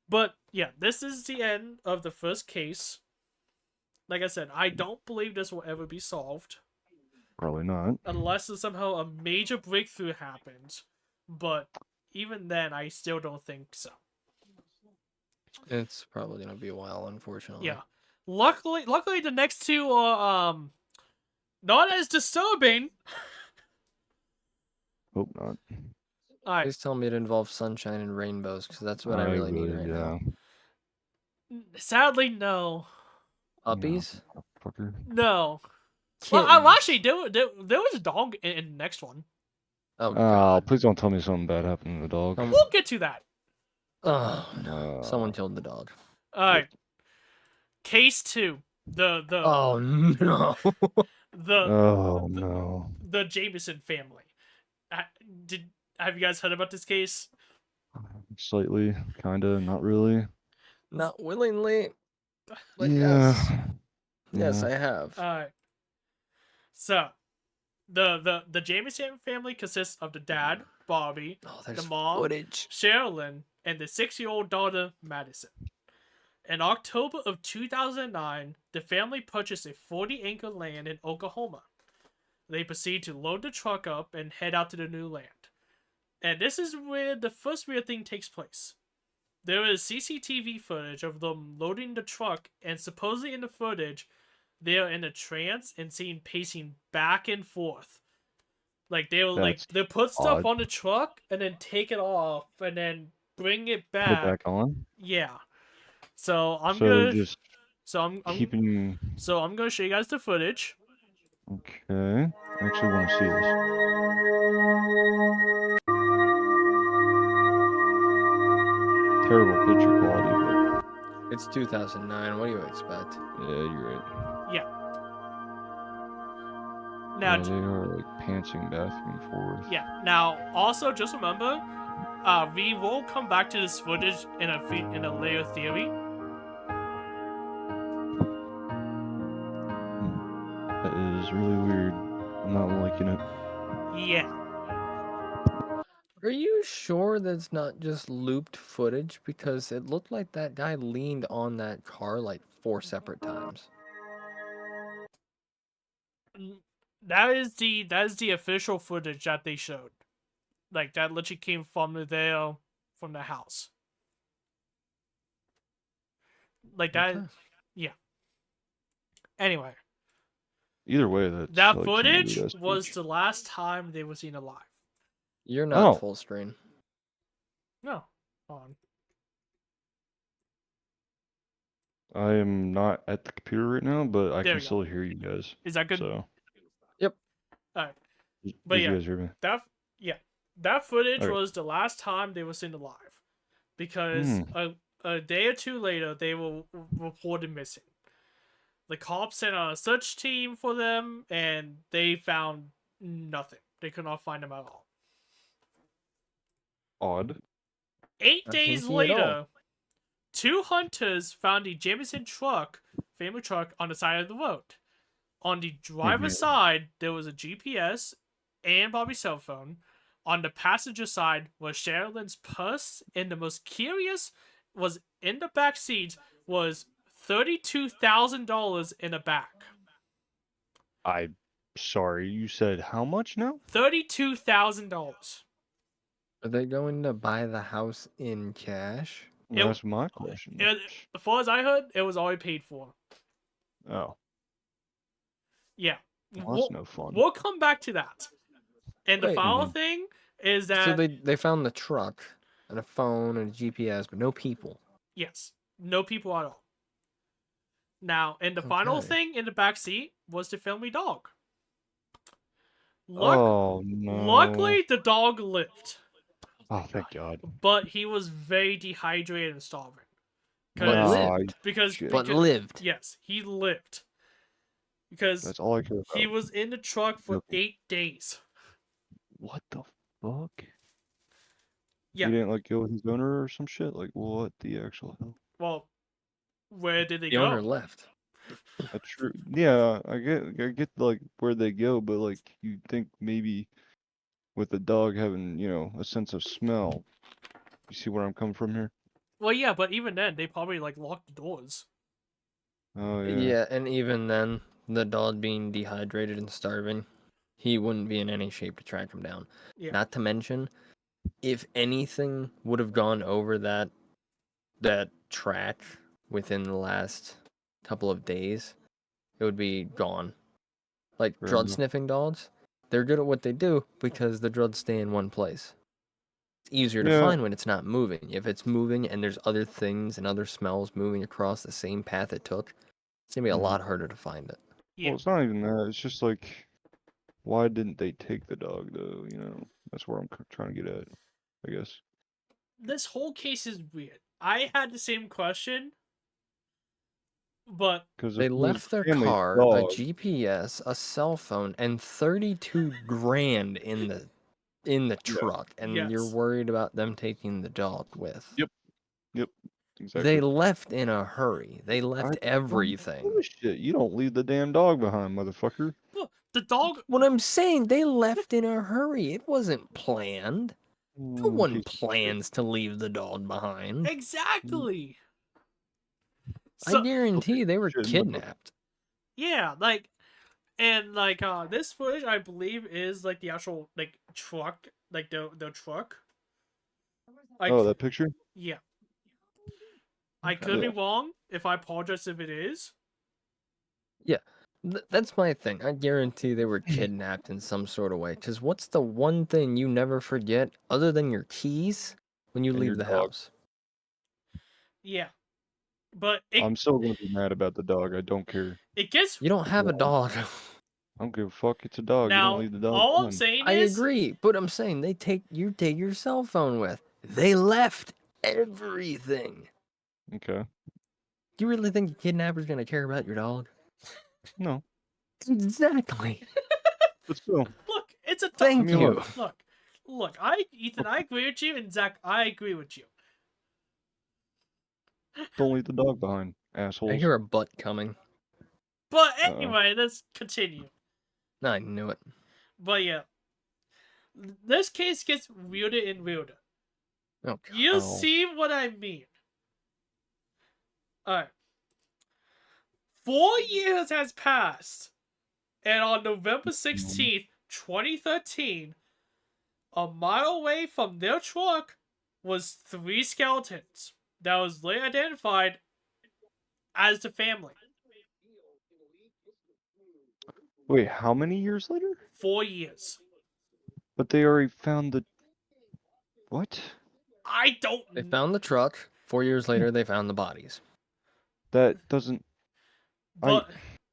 But, yeah, this is the end of the first case. Like I said, I don't believe this will ever be solved. Probably not. Unless somehow a major breakthrough happens. But even then, I still don't think so. It's probably going to be a while, unfortunately. Yeah. Luckily, the next two are not as disturbing. Hope not. All right. Please tell me it involves sunshine and rainbows, because that's what I really need right now. Sadly, no. Puppies? Fucker. No. Well, Kittens. actually, there was a dog in the next one. Oh Oh, god. please don't tell me something bad happened to the dog. We'll get to that. Oh no. Someone killed the dog. All right. Case 2. Oh no. The Oh no. the Jameson family. Did have you guys heard about this case? Slightly, kinda, not really. Not willingly, but Yeah. yes. Yes, Yeah. I have. So the Jameson family consists of the dad, Bobby, Oh, the there's mom, footage. Sherilyn, and the 6-year-old daughter, Madison. In October of 2009, the family purchased a 40-acre land in Oklahoma. They proceed to load the truck up and head out to the new land. And this is where the first weird thing takes place. There is CCTV footage of them loading the truck, and supposedly in the footage, they are in a trance and seen pacing back and forth. Like That's they put stuff odd. on the truck and then take it off and then bring it Put it back back. on. Yeah. So I'm So they're gonna just keeping. I'm gonna show you guys the footage. Okay. I actually want to see this. Terrible picture quality, but It's 2009. What do you expect? yeah, you're right. Now, Yeah, they are like pantsing back and forth. yeah. Now, also just remember, we will come back to this footage in a later theory. That is really weird. I'm not liking it. Yeah. Are you sure that's not just looped footage? Because it looked like that guy leaned on that car like 4 separate times. That is the official footage that they showed. Like that literally came from the house. Like that. Okay. Yeah. Anyway, Either way, that's that like some footage weird-ass was footage. the last time they were seen alive. You're not Oh. full screen. No. Hold on. I am not at the computer right now, but I There can we go. still hear you guys. Is that good? So, Alright. did But you yeah, guys hear me? that footage Okay. was the last time they were seen alive, because a day or two later they were reported missing. The cops sent a search team for them, and they found nothing. They could not find them at all. Odd. 8 Not days kinky at all. later, 2 hunters found a Jameson family truck, on the side of the road. On the driver's side, there was a GPS and Bobby's cell phone. On the passenger side was Sherilyn's purse, and the most curious was in the back seat was $32,000 in the back. I'm sorry, you said how much now? $32,000. Are they going to buy the house in cash? That's my question. As far as I heard, it was already paid for. Oh, Yeah. well, that's no fun. We'll come back to that. And the Wait. final thing is that... So they found the truck and a phone and a GPS, but no people. Yes. No people at all. Now, and the final Okay. thing in the back seat was the family dog. Oh no. Luckily, the dog lived. Oh, thank God. But he was very dehydrated and starving. But lived. Because lived. yes, he lived. Because That's all I care about. he was in the truck for 8 days. What the fuck? Yeah. He didn't like go with his owner or some shit? Like what the actual hell? Well, where did they The go? owner left. That's true. Yeah, I get like where they go, but like you think maybe with the dog having, a sense of smell. You see where I'm coming from here? Well, yeah, but even then, they probably like locked the doors. Oh yeah. Yeah, and even then, the dog being dehydrated and starving, he wouldn't be in any shape to track him down. Yeah. Not to mention, if anything would have gone over that track within the last couple of days, it would be gone. Like Fair drug enough. sniffing dogs, they're good at what they do because the drugs stay in one place. It's easier to Yeah. find when it's not moving. If it's moving and there's other things and other smells moving across the same path it took, it's gonna be a lot harder to find it. Yeah. Well, it's not even that. It's just like, why didn't they take the dog though? You know, that's where I'm trying to get at, I guess. This whole case is weird. I had the same question, but Because if They it was left their family's car, a dog, GPS, a cell phone, and 32 grand in the yeah, truck, and you're yes. worried about them taking the dog with. yep, yep, They exactly. left in a hurry. They I left don't give everything. a shit. You don't leave the damn dog behind, motherfucker. Look, the dog. What I'm saying, they left in a hurry. It wasn't planned. No one Piece of shit. plans to leave the dog behind. Exactly. I So, guarantee they were Shit, motherfucker. kidnapped. yeah, like, and like, this footage, I believe, is like the actual, like, truck, like the truck. Like, Oh, that picture? yeah. I Okay. could be Yeah. wrong. If I apologize if it is. Yeah, that's my thing. I guarantee they were kidnapped in some sort of way. Because what's the one thing you never forget other than your keys when you And your leave the dog. house? Yeah. But I'm still gonna be mad about the dog. I don't care. it gets You don't have a Yeah, dog. I don't give a fuck. It's a dog. You don't now. leave the dog All I'm behind. saying I is, agree, but I'm saying you take your cell phone with. They left everything. Okay. You really think the kidnapper's gonna care about your dog? No, Exactly. but still, look, it's a leave Thank me you. alone. look. Ethan, I agree with you, and Zach, I agree with you. Don't leave the dog behind, I assholes. hear a butt coming. But Uh-oh. anyway, let's continue. I knew it. But yeah, this case gets weirder and weirder. Oh, You Oh. see what I mean? Alright. 4 years has passed, and on November 16th, 2013, a mile away from their truck was 3 skeletons that was later identified as the family. Wait, how many years later? 4 years. But they already found the what? I don't. They found the truck. 4 years later, they found the bodies. That doesn't. But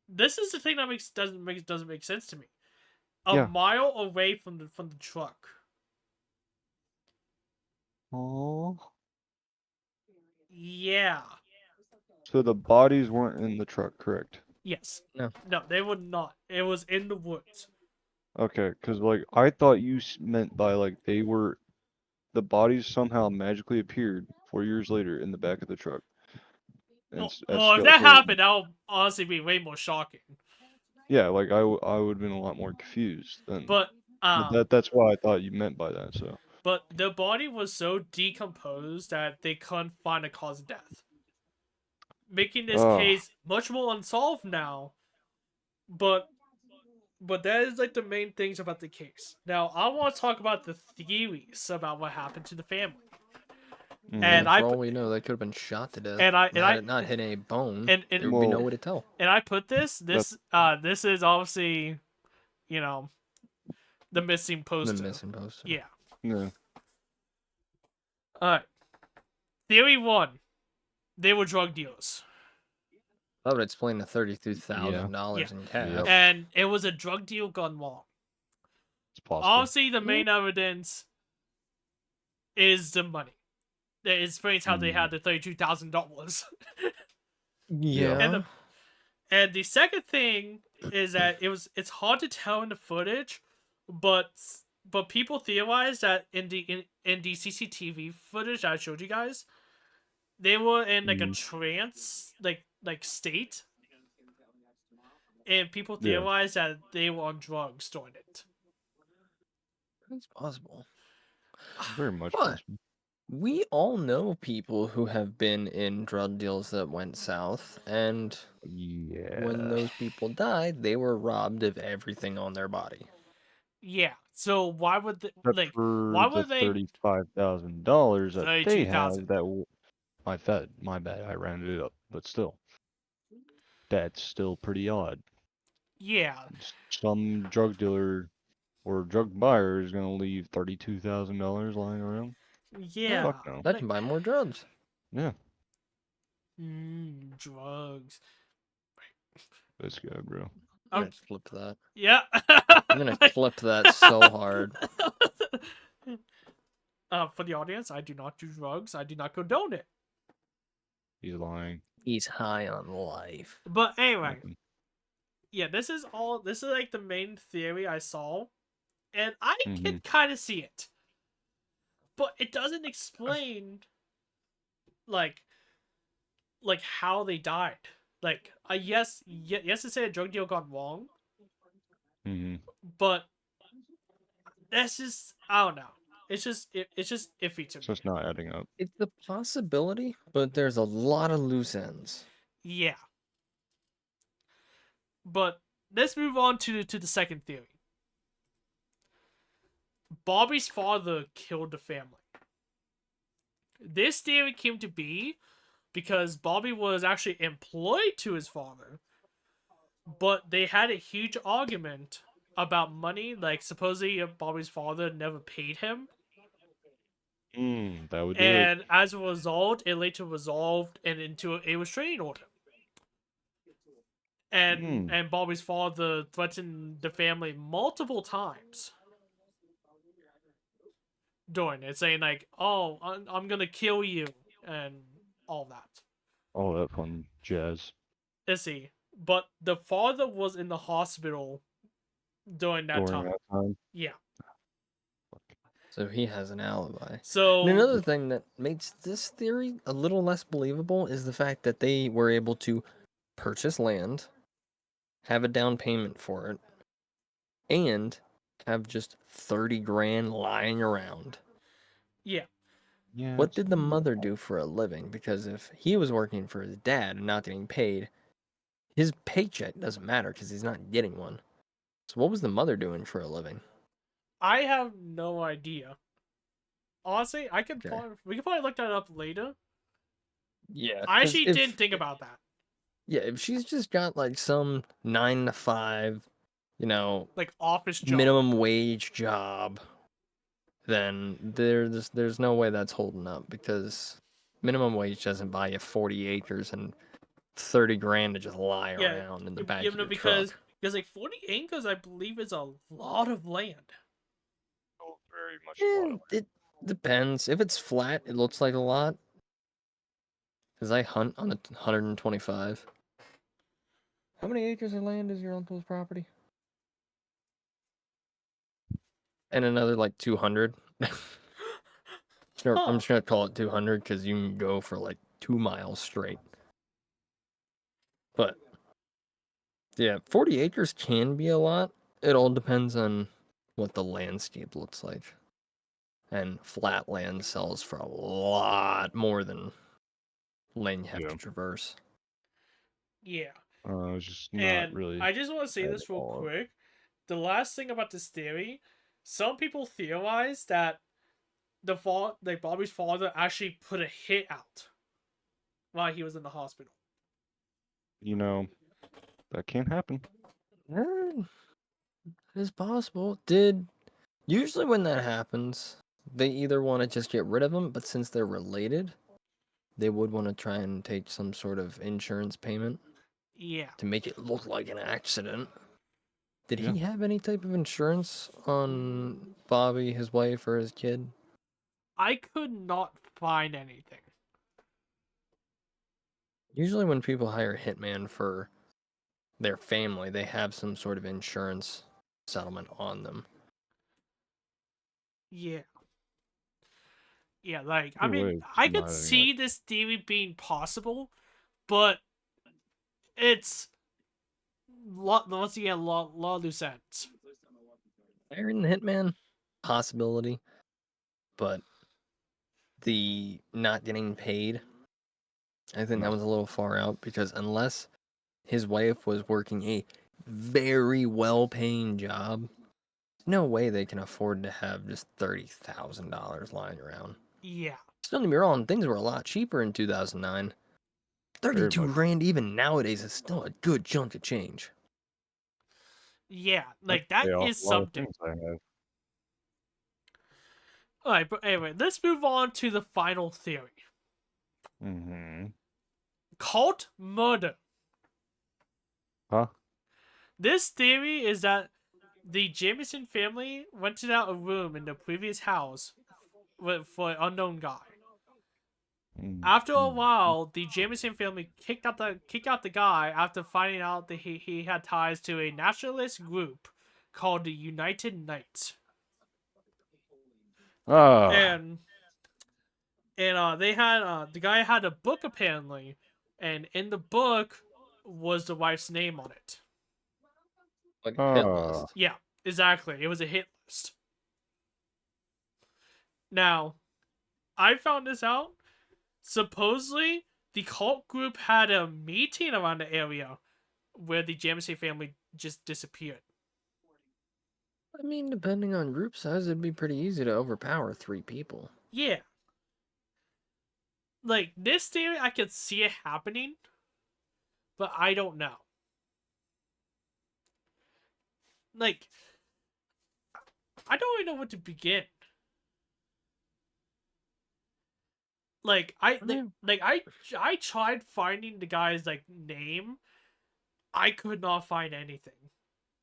this is the thing that doesn't make sense to me. A Yeah. mile away from the truck. Oh. Yeah. So the bodies weren't in the truck, correct? Yes. No. No, they would not. It was in the woods. Okay, because like I thought you meant by like they were the bodies somehow magically appeared 4 years later in the back of the truck. And as Well, if that skeletons. happened, that would honestly be way more shocking. Yeah, like I would have been a lot more confused then. But That's what I thought you meant by that. So. but the body was so decomposed that they couldn't find a cause of death, making this Oh. case much more unsolved now. But that is like the main things about the case. Now I want to talk about the theories about what happened to the family. Mhm. And For all we know, they could have been shot to death. Had it not hit a bone, and there would be no Well, way to tell. and I put this is obviously, you know, the missing The poster. missing poster. Yeah. no. Alright. Theory 1. They were drug dealers. That would explain the $32,000 Yeah. in cash. Yep. And it was a drug deal gone wrong. It's possible. Obviously, the main evidence is the money. It explains how they had the $32,000. Yeah. And the second thing is that it's hard to tell in the footage, but people theorize that in the CCTV footage that I showed you guys, they were in like a trance like state, and people Yeah. theorize that they were on drugs during it. It's possible. Very much But possible. we all know people who have been in drug deals that went south, and Yeah. when those people died, they were robbed of everything on their body. Yeah. So why would they, Except for the they $35,000 that they 32,000? have that my bad, I rounded it up, but still, that's still pretty odd. Yeah. Some drug dealer or drug buyer is gonna leave $32,000 lying around. Yeah. Fuck no. That can buy more drugs. Yeah, drugs. this guy, bro. I'm gonna clip that. Yeah. I'm gonna clip that so hard. For the audience, I do not do drugs. I do not condone it. He's lying. He's high on life. But anyway, Nothing. yeah, this is like the main theory I saw, and I Mhm. can kind of see it, but it doesn't explain like how they died. Like, yes, to say a drug deal gone wrong, Mhm. but that's just, I don't know. It's just iffy to So me. it's not adding up. It's a possibility, but there's a lot of loose ends. Yeah. But let's move on to the second theory. Bobby's father killed the family. This theory came to be because Bobby was actually employed to his father, but they had a huge argument about money. Like, supposedly Bobby's father never paid him, That would do it. and as a result, it later resolved and into a restraining order. And Bobby's father threatened the family multiple times during it, saying like, "Oh, I'm gonna kill you," and all that. All that fun jazz. Let's see. But the father was in the hospital during that During time. that time. Yeah. So he has an alibi. So And another thing that makes this theory a little less believable is the fact that they were able to purchase land, have a down payment for it, and have just 30 grand lying around. yeah. Yeah. What did the mother do for a living? Because if he was working for his dad and not getting paid, his paycheck doesn't matter because he's not getting one. So what was the mother doing for a living? I have no idea. Honestly, we could probably look that up later. Yeah, I 'cause actually didn't think about that. Yeah, if she's just got like some 9 to 5, Like, office job. minimum wage job, then there's no way that's holding up because minimum wage doesn't buy you 40 acres and 30 grand to just lie around in the back of your because truck. like 40 acres, I believe, is a lot of land. Oh, very much a lot of It depends. If it's flat, it looks like a lot. Because I hunt on a 125. How many acres of land is your uncle's property? And another like 200. I'm Huh. just gonna call it 200 because you can go for like 2 miles straight. But yeah, 40 acres can be a lot. It all depends on what the landscape looks like. And flat land sells for a lot more than land you have to traverse. Yeah. It's just not And really. I just want to say add this real all up. quick. The last thing about this theory, some people theorize that Bobby's father actually put a hit out while he was in the hospital. That can't happen. It is possible. Usually when that happens, they either want to just get rid of them, but since they're related, they would want to try and take some sort of insurance payment Yeah. to make it look like an accident. Did Yeah. he have any type of insurance on Bobby, his wife, or his kid? I could not find anything. Usually when people hire a hitman for their family, they have some sort of insurance settlement on them. Yeah. Yeah, like, I Either way, mean, it's I not could adding see this theory being possible, but it's once again, lot loose ends. Hiring the hitman, possibility, but the not getting paid, I think No. that was a little far out because unless his wife was working a very well-paying job, no way they can afford to have just $30,000 lying around. Yeah. Don't get me wrong, things were a lot cheaper in 2009. Very 32 much. grand even nowadays is still a good chunk of change. Yeah, I like, can that pay off is a lot of something. things I have. Alright, but anyway, let's move on to the final theory. Mm-hmm. Cult murder. Huh? This theory is that the Jameson family rented out a room in the previous house for an unknown guy. After a while, the Jameson family kicked out the guy after finding out that he had ties to a nationalist group called the United Knights. Ah, And they had the guy had a book apparently, and in the book was the wife's name on it. Like a hit ah. list. Yeah, exactly. It was a hit list. Now, I found this out. Supposedly, the cult group had a meeting around the area where the Jameson family just disappeared. I mean, depending on group size, it'd be pretty easy to overpower 3 people. Yeah. Like, this theory, I could see it happening, but I don't know. Like, I don't even know where to begin. Like, I tried finding the guy's, like, name. I could not find anything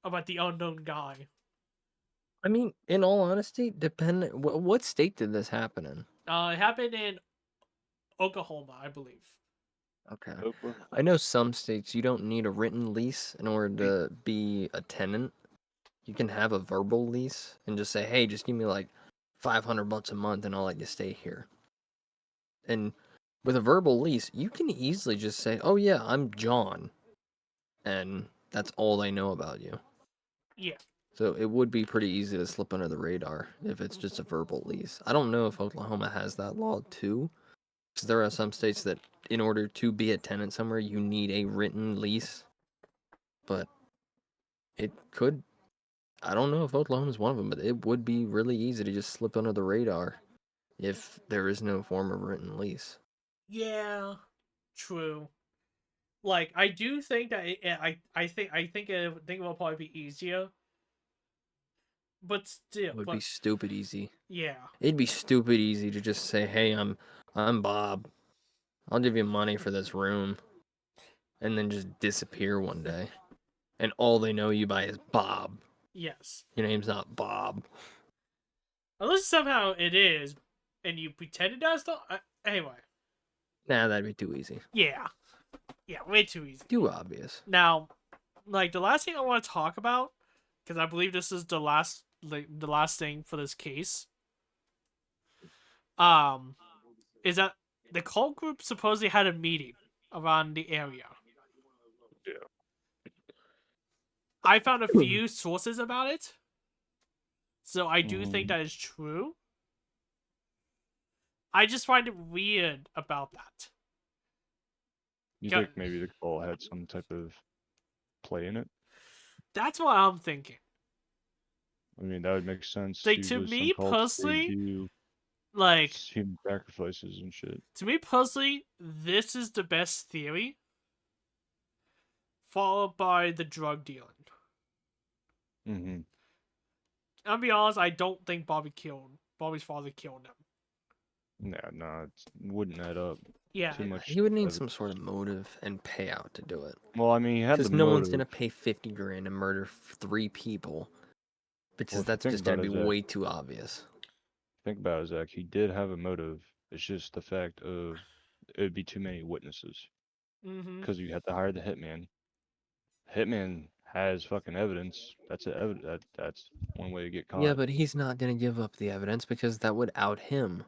about the unknown guy. I mean, in all honesty, what state did this happen in? It happened in Oklahoma, I believe. Okay. Oprah. I know some states you don't need a written lease in order to be a tenant. You can have a verbal lease and just say, "Hey, just give me like $500 a month and I'll let you stay here." And with a verbal lease, you can easily just say, "Oh yeah, I'm John." And that's all they know about you. Yeah. So it would be pretty easy to slip under the radar if it's just a verbal lease. I don't know if Oklahoma has that law too, because there are some states that, in order to be a tenant somewhere, you need a written lease. But it could. I don't know if Oklahoma is one of them, but it would be really easy to just slip under the radar if there is no form of written lease. Yeah. True. Like, I do think that I think it will probably be easier, but still, It would be but stupid easy. yeah, It'd be stupid easy to just say, "Hey, I'm Bob. I'll give you money for this room," and then just disappear one day. And all they know you by is Bob. yes. Your name's not Bob. Unless somehow it is, and you pretended that's not. Anyway, Nah, that'd be too easy. yeah, yeah, way too easy. Too obvious. Now, like the last thing I want to talk about, because I believe this is the last thing for this case. Um, is that the cult group supposedly had a meeting around the area. Yeah. I found a few sources about it, so I do think Mhm. that is true. I just find it weird about that. You Go- think maybe the call had some type of play in it? That's what I'm thinking. I mean, that would make sense. Like, to Usually, some me cults they personally, do like human sacrifices and shit. this is the best theory, followed by the drug dealing. Mm-hmm. I'll be honest, I don't think Bobby's father killed him. Nah, it wouldn't add up. Yeah, Too much He would need some evidence. sort of motive and payout to do it. Well, I mean, he had the Because no one's motive. gonna pay 50 grand to murder 3 people. Because Well, if you that's think just gonna about be it, Zach, way too obvious. he did have a motive. It's just the fact of it would be too many witnesses mm-hmm. because you have to hire the hitman. Hitman has fucking evidence. That's one way to get Yeah, caught. but he's not gonna give up the evidence because that would out him.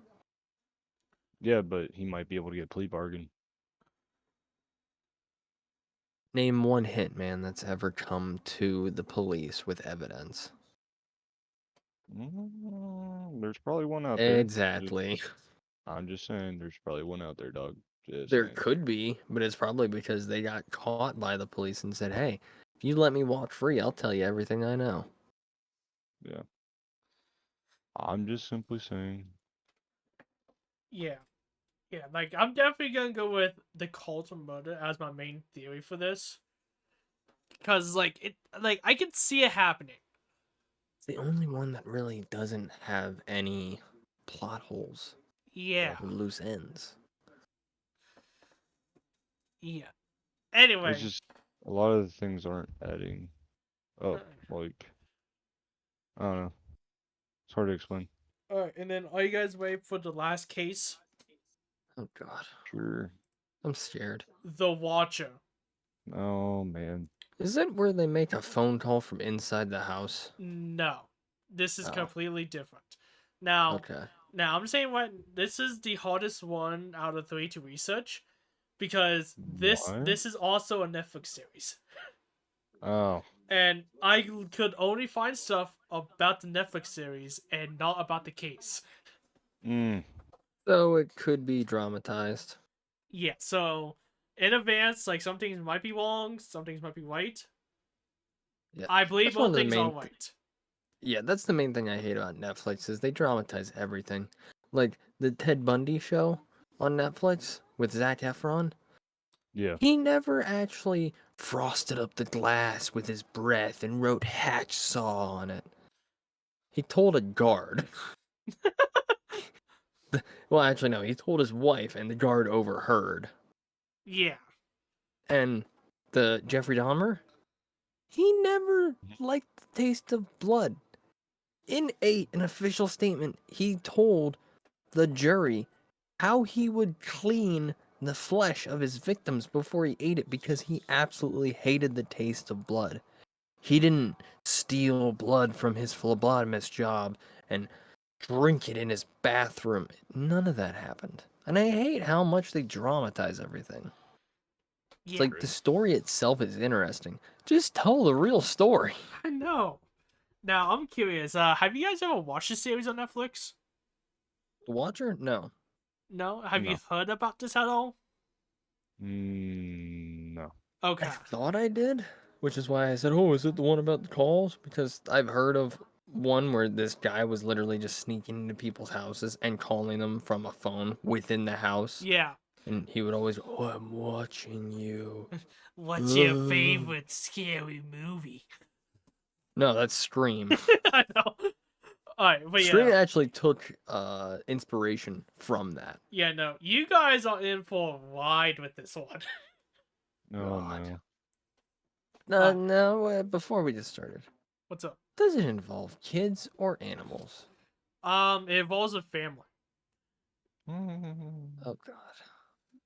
Yeah, but he might be able to get a plea bargain. Name one hitman that's ever come to the police with evidence. There's probably one out there. Exactly. I'm just saying, there's probably one out there, dog. Just There saying. could be, but it's probably because they got caught by the police and said, "Hey, if you let me walk free, I'll tell you everything I know." Yeah. I'm just simply saying. Yeah, yeah. Like, I'm definitely gonna go with the cult of murder as my main theory for this, because I can see it happening. It's the only one that really doesn't have any plot holes Yeah, or loose ends. yeah. It's Anyway, just a lot of the things aren't adding. Oh, like I don't know. It's hard to explain. Alright, and then are you guys ready for the last case? Oh God, Sure. I'm scared. The Watcher. Oh man. Is it where they make a phone call from inside the house? No. This is Oh, completely different. Now, okay. now I'm saying what this is the hardest one out of 3 to research because this What? this is also a Netflix series. Oh. And I could only find stuff about the Netflix series and not about the case. Mm. So it could be dramatized. Yeah, so in advance, like some things might be wrong, some things might be right. Yeah, I believe that's one both of the things are main. right. Yeah, that's the main thing I hate about Netflix is they dramatize everything. Like the Ted Bundy show on Netflix with Zac Efron. Yeah. He never actually frosted up the glass with his breath and wrote hacksaw on it. He told a guard. Well, actually, no, he told his wife, and the guard overheard. Yeah. And the Jeffrey Dahmer, he never liked the taste of blood. In an official statement, he told the jury how he would clean the flesh of his victims before he ate it because he absolutely hated the taste of blood. He didn't steal blood from his phlebotomist job and drink it in his bathroom. None of that happened. And I hate how much they dramatize everything. It's Yeah. like the story itself is interesting. Just tell the real story. I know. Now I'm curious, have you guys ever watched this series on Netflix? The Watcher? No. No? Have you No. heard about this at all? No. I Okay. thought I did, which is why I said, "Oh, is it the one about the calls?" Because I've heard of one where this guy was literally just sneaking into people's houses and calling them from a phone within the house, Yeah. and he would always, "Oh, I'm watching you." What's your Ugh. favorite scary movie? No, that's Scream. I know. Alright, but Scream yeah. actually took inspiration from that. Yeah, no. You guys are in for a ride with this one. Oh God. no. No, Alright, no. Before we get started, what's up? does it involve kids or animals? It involves a family. Oh God. No,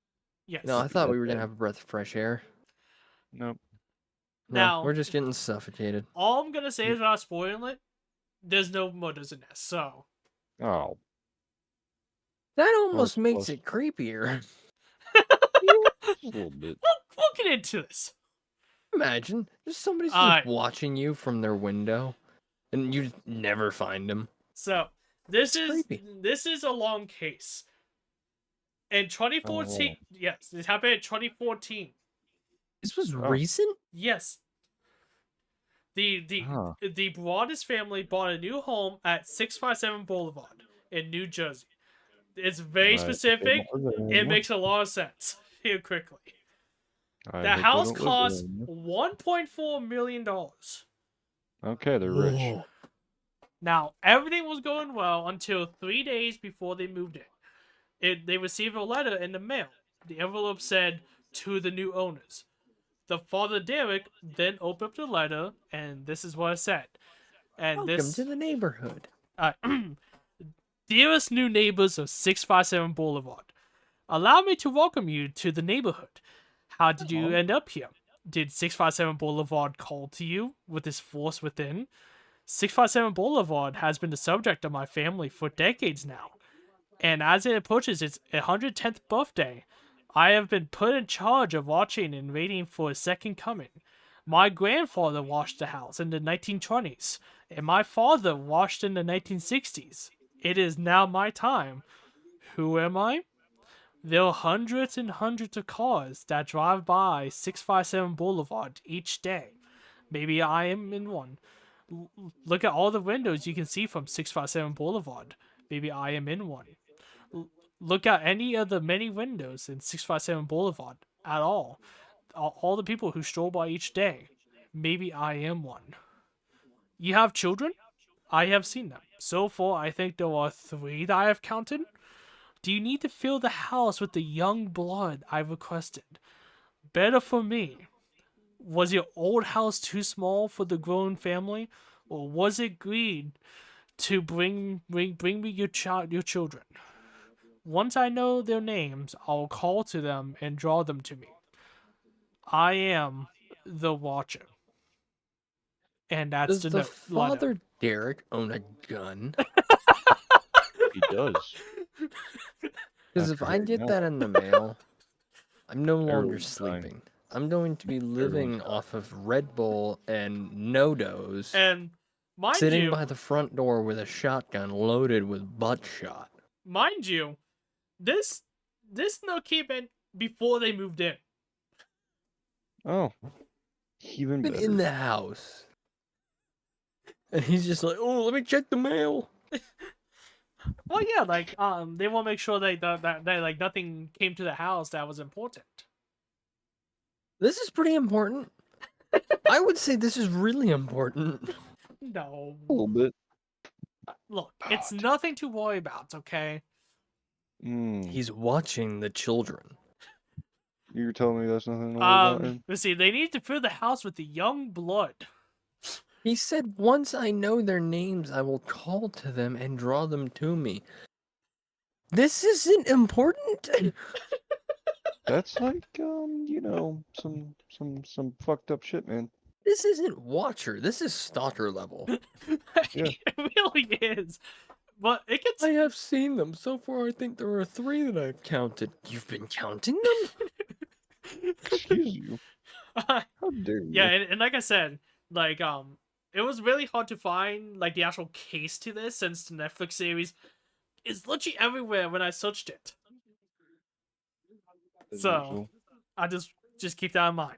Yes. I thought That we were gonna bad. have a breath of fresh air. Nope. No, Now, we're just getting suffocated. all I'm gonna say is without spoiling it, there's no murders in this, so Oh. That Well, it's almost makes close. it creepier. Just a little bit. we'll get into this. Imagine, just somebody's just Alright, watching you from their window, and you just never find them. so this It's is creepy. this is a long case. In 2014, Oh. yes, this happened in 2014. This was Oh. recent? Yes, the the Huh. the Broadus family bought a new home at 657 Boulevard in New Jersey. It's very I hope they don't specific. live there It anymore. makes a lot of sense here quickly. I The hope they house don't live there cost anymore. $1.4 million. Okay, they're rich. Whoa. Now, everything was going well until 3 days before they moved in. They received a letter in the mail. The envelope said, "To the new owners." The father, Derek, then opened up the letter, and this is what it said. And Welcome to this, the neighborhood. uh, dearest new neighbors of 657 Boulevard, allow me to welcome you to the neighborhood. How did you Aw. end up here? Did 657 Boulevard call to you with this force within? 657 Boulevard has been the subject of my family for decades now, and as it approaches its 110th birthday, I have been put in charge of watching and waiting for a second coming. My grandfather washed the house in the 1920s, and my father washed in the 1960s. It is now my time. Who am I? There are hundreds and hundreds of cars that drive by 657 Boulevard each day. Maybe I am in one. Look at all the windows you can see from 657 Boulevard. Maybe I am in one. Look at any of the many windows in 657 Boulevard at all. All the people who stroll by each day. Maybe I am one. You have children? I have seen them. So far, I think there are 3 that I have counted. Do you need to fill the house with the young blood I requested? Better for me. Was your old house too small for the growing family, or was it greed to bring me your children? Once I know their names, I'll call to them and draw them to me. I am the Watcher. And that's Does the the letter. father Derek own a gun? He does. Because if After I hearing get that that one, in the mail, I'm no longer everyone's dying. sleeping. I'm going to be Everyone's living dying. off of Red Bull and No-Dos, And mind sitting you, by the front door with a shotgun loaded with buttshot. this note came in before they moved in. Oh, even Been better. in the house. And he's just like, oh, let me check the mail. Well, yeah, like they want to make sure that like nothing came to the house that was important. This is pretty important. I would say this is really important. No, A little bit. look, it's But, nothing to worry about. Okay. He's watching the children. You're telling me that's nothing to worry about, Ed? Let's see. They need to fill the house with the young blood. He said, once I know their names, I will call to them and draw them to me. This isn't important. That's like, you know, some fucked up shit, man. This isn't Watcher. This is Stalker level. Yeah. It really is. But it gets. I have seen them. So far, I think there are 3 that I've counted. You've been counting them? Excuse you. How dare you? Yeah, and like I said, like it was really hard to find like the actual case to this since the Netflix series is literally everywhere when I searched it. As So usual. I just keep that in mind.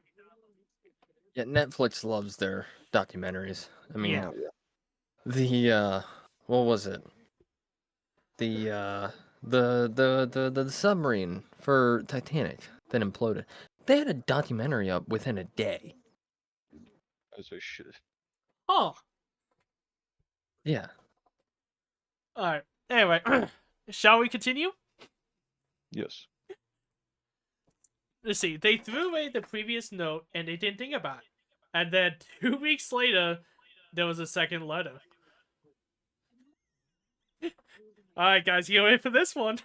Yeah, Netflix loves their documentaries. I mean, Yeah. Oh, yeah. the what was it? The submarine for Titanic that imploded. They had a documentary up within a day. As I should. Oh, Yeah. all right. Anyway, shall we continue? Yes. Let's see. They threw away the previous note and they didn't think about it. And then 2 weeks later, there was a second letter. All right, guys, you ready for this one?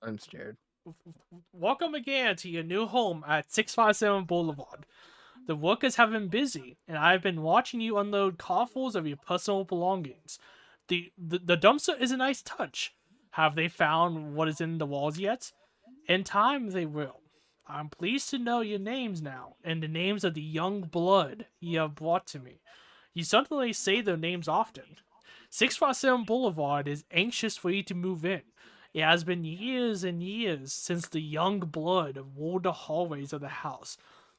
I'm scared. Welcome again to your new home at 657 Boulevard. The workers have been busy, and I've been watching you unload carfuls of your personal belongings. The dumpster is a nice touch. Have they found what is in the walls yet? In time, they will. I'm pleased to know your names now, and the names of the young blood you have brought to me. You certainly say their names often. 657 Boulevard is anxious for you to move in. It has been years and years since the young blood wore the hallways of the house.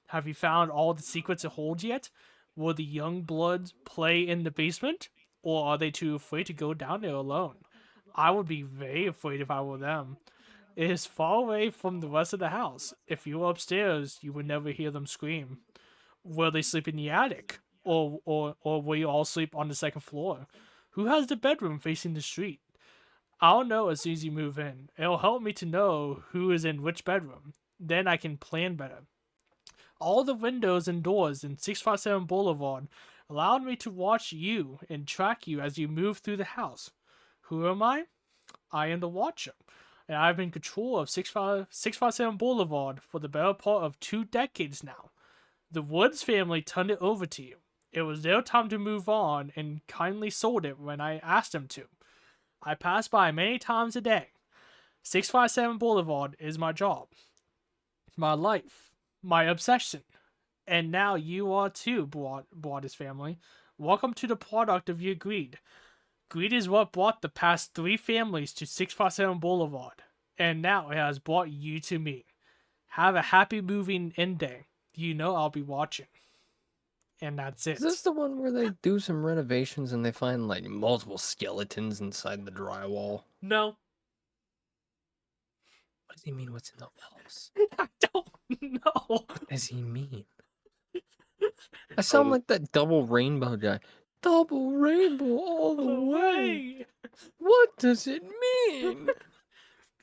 Have you found all the secrets it holds yet? Will the young bloods play in the basement? Or are they too afraid to go down there alone? I would be very afraid if I were them. It is far away from the rest of the house. If you were upstairs, you would never hear them scream. Will they sleep in the attic? Or will you all sleep on the second floor? Who has the bedroom facing the street? I'll know as soon as you move in. It'll help me to know who is in which bedroom. Then I can plan better. All the windows and doors in 657 Boulevard allowed me to watch you and track you as you move through the house. Who am I? I am the Watcher, and I've been in control of 657 Boulevard for the better part of 2 decades now. The Woods family turned it over to you. It was their time to move on and kindly sold it when I asked them to. I pass by many times a day. 657 Boulevard is my job, my life, my obsession. And now you are too, Broadus family. Welcome to the product of your greed. Greed is what brought the past 3 families to 657 Boulevard, and now it has brought you to me. Have a happy moving in day. You know I'll be watching. And that's it. Is this the one where they do some renovations and they find like multiple skeletons inside the drywall? No. What does he mean? What's in the walls? I don't know. What does he mean? I sound like that double rainbow guy. Double rainbow all the way. What does it mean?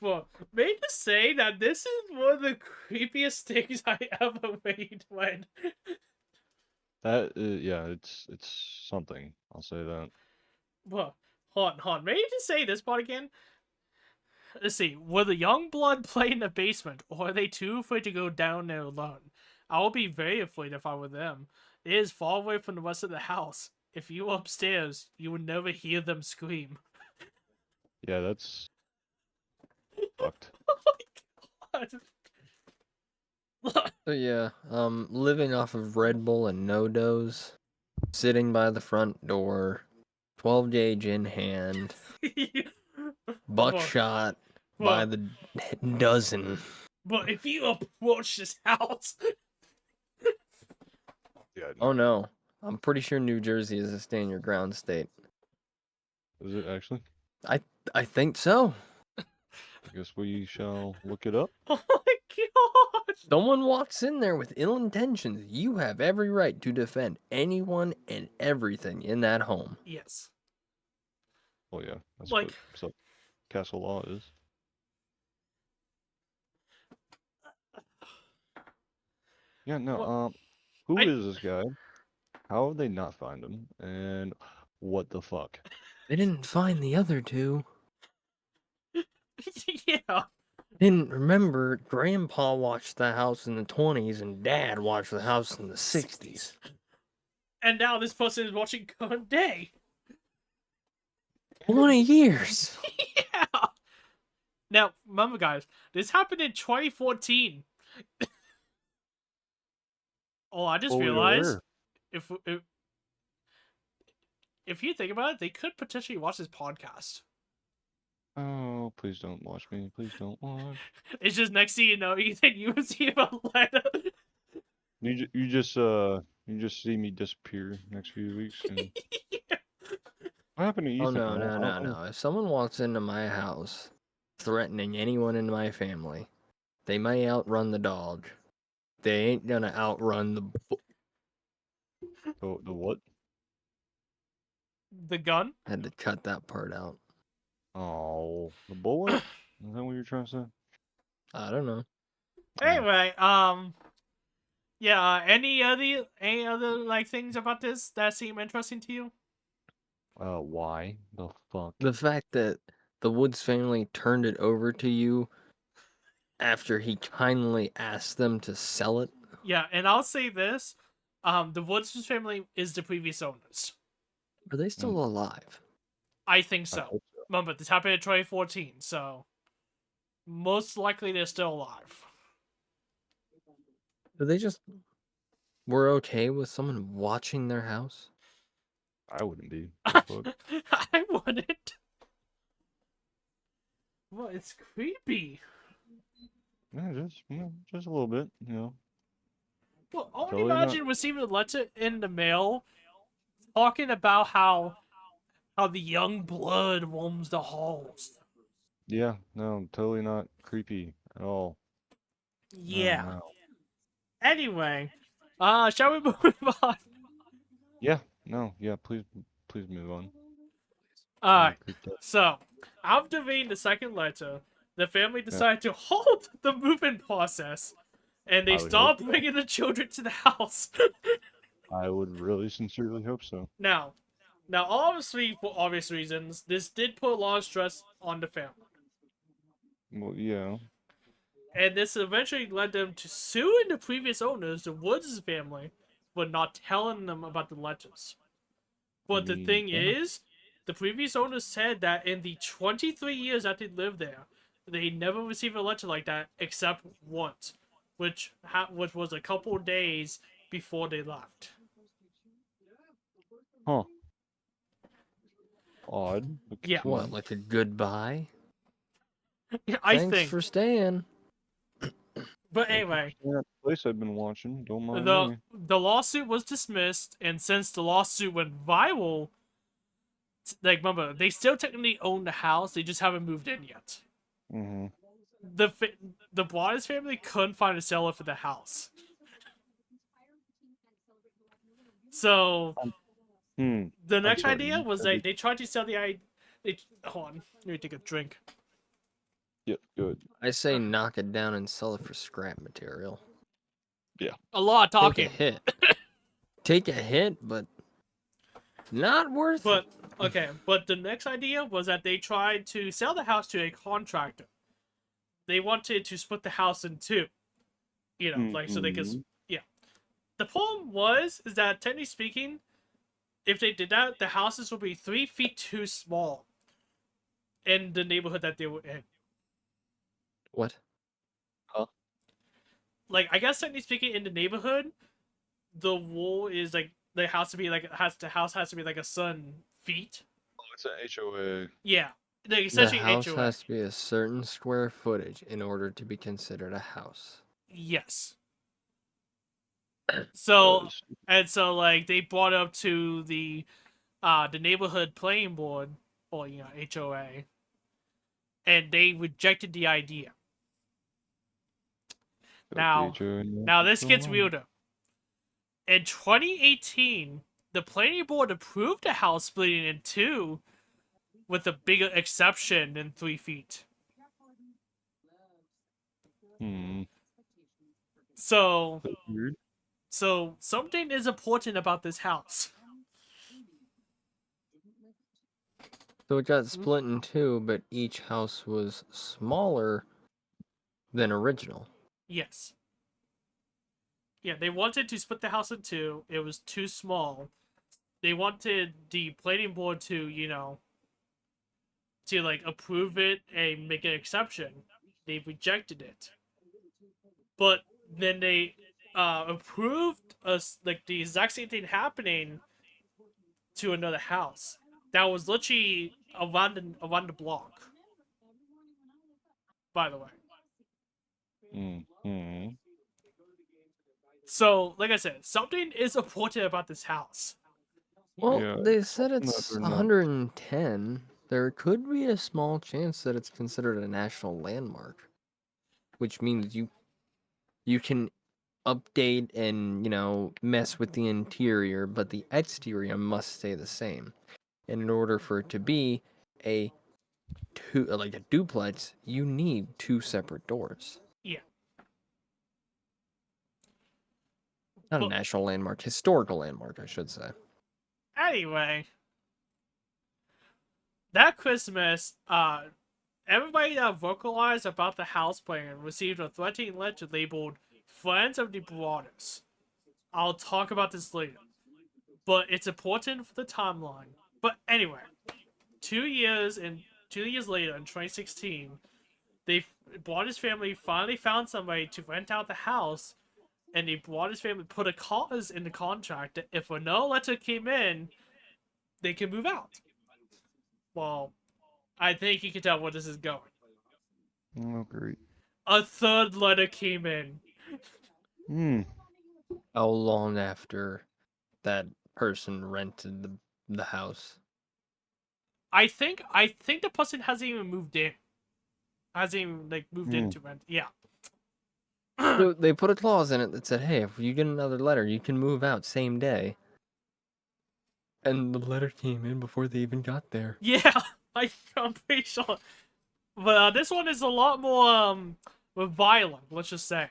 Well, made to say that this is one of the creepiest things I ever made when. That yeah, it's something. I'll say that. Well, hold on. Made to say this part again. Let's see. Will the young blood play in the basement, or are they too afraid to go down there alone? I would be very afraid if I were them. It is far away from the rest of the house. If you were upstairs, you would never hear them scream. Yeah, that's fucked. Oh my god. So yeah, living off of Red Bull and no dose, sitting by the front door, 12 gauge in hand, buckshot by well, the dozen. but if you approach this house, Yeah, Oh no, I'm pretty sure New Jersey is a stand your ground state. is it actually? I think so. I guess we shall look it up. oh my god. Someone walks in there with ill intentions. You have every right to defend anyone and everything in that home. Yes. Oh yeah, that's Like, what castle law is. Yeah, no. Well, Who I- is this guy? How have they not find him? And what the fuck? They didn't find the other two. yeah. Didn't remember Grandpa watched the house in the 20s and Dad watched the house in the 60s. And now this person is watching current day. 20 years. Yeah. Now, remember, guys, this happened in 2014. Oh, I just Oh, you're realized aware. if you think about it, they could potentially watch this podcast. Oh, please don't watch me. Please don't watch. It's just next thing you know, Ethan, you receive a letter. You just see me disappear next few weeks. And... What happened to Oh, Ethan? no. If someone walks into my house threatening anyone in my family, they may outrun the dog. They ain't gonna outrun the... The what? The gun? Had to cut that part out. Oh, the bullet? Is that what you're trying to say? I don't know. Anyway, yeah, any other like things about this that seem interesting to you? Why the fuck? The fact that the Woods family turned it over to you after he kindly asked them to sell it. Yeah, and I'll say this. The Woods family is the previous owners. Are they still alive? I think I so. hope so. Remember, this happened in 2014, so most likely they're still alive. Do they just were okay with someone watching their house? I wouldn't be. The fuck? I wouldn't. Well, it's creepy. Yeah, just a little bit, Well, only Totally not. imagine receiving a letter in the mail talking about how the young blood roams the halls. Yeah, no, totally not creepy at all. Yeah. No. Anyway, shall we move on? Yeah, no, yeah, please move on. Alright, Creeped out. so, after reading the second letter, the family decided to halt the moving process, and they I would stopped hope so. bringing the children to the house. I would really sincerely hope so. Now, obviously, for obvious reasons, this did put a lot of stress on the family. Well, yeah. And this eventually led them to suing the previous owners, the Woods family, for not telling them about the letters. But the thing yeah. is, the previous owners said that in the 23 years that they lived there, they never received a letter like that except once, which was a couple days before they left. Huh. Odd. Yeah. What, like a goodbye? I Thanks think. for staying. But anyway, That place I've been watching. Don't mind me. the lawsuit was dismissed, and since the lawsuit went viral, like, remember, they still technically own the house, they just haven't moved in yet. Mm-hmm. The Broaddus family couldn't find a seller for the house. So, the next sorry, idea you was said they tried to sell the idea. Hold on, let me take a drink. Yep, good. I say knock it down and sell it for scrap material. A lot of talking. Take a hit. Take a hit, but not worth But it. okay, but the next idea was that they tried to sell the house to a contractor. They wanted to split the house in two. You know, like so they could. Mhm. Yeah. The problem is that technically speaking, if they did that, the houses would be 3 feet too small in the neighborhood that they were in. What? Like, I guess technically speaking, in the neighborhood, the wall is like the house to be like the house has to be like a certain feet. Oh, it's an HOA. Yeah, like The essentially house HOA. has to be a certain square footage in order to be considered a house. Yes. So Is- and so like they brought up to the neighborhood playing board or HOA, and they rejected the idea. Fuck the Now, HOA, and now what's this going gets on? weirder. In 2018, the planning board approved the house splitting in two, with a bigger exception than 3 feet. Hmm. So, That's weird. so something is important about this house. So it got split in two, but each house was smaller than original. Yes. Yeah, they wanted to split the house in two. It was too small. They wanted the planning board to like approve it and make an exception. They rejected it. But then they approved us like the exact same thing happening to another house that was literally around the block. By the way, Mm-hmm. so like I said, something is important about this house. Well, Yeah, they said something that it's they're not. 110. There could be a small chance that it's considered a national landmark, which means you can update and, mess with the interior, but the exterior must stay the same. And in order for it to be a like a duplex, you need two separate doors. Yeah, Not a but national landmark, historical landmark, I should say. anyway, that Christmas, everybody that vocalized about the house plan received a threatening letter labeled "Friends of the Brothers." I'll talk about this later, but it's important for the timeline. But anyway, 2 years later, in 2016, they Broaddus family finally found somebody to rent out the house, and the Broaddus family put a clause in the contract that if a no letter came in, they can move out. Well, I think you can tell where this is going. Oh, great. A third letter came in. Hmm. How long after that person rented the house? I think the person hasn't even moved in. Hasn't even like moved Hmm. into rent. Yeah. So they put a clause in it that said, "Hey, if you get another letter, you can move out same day." And the letter came in before they even got there. Yeah, I'm pretty sure. But this one is a lot more violent, let's just say.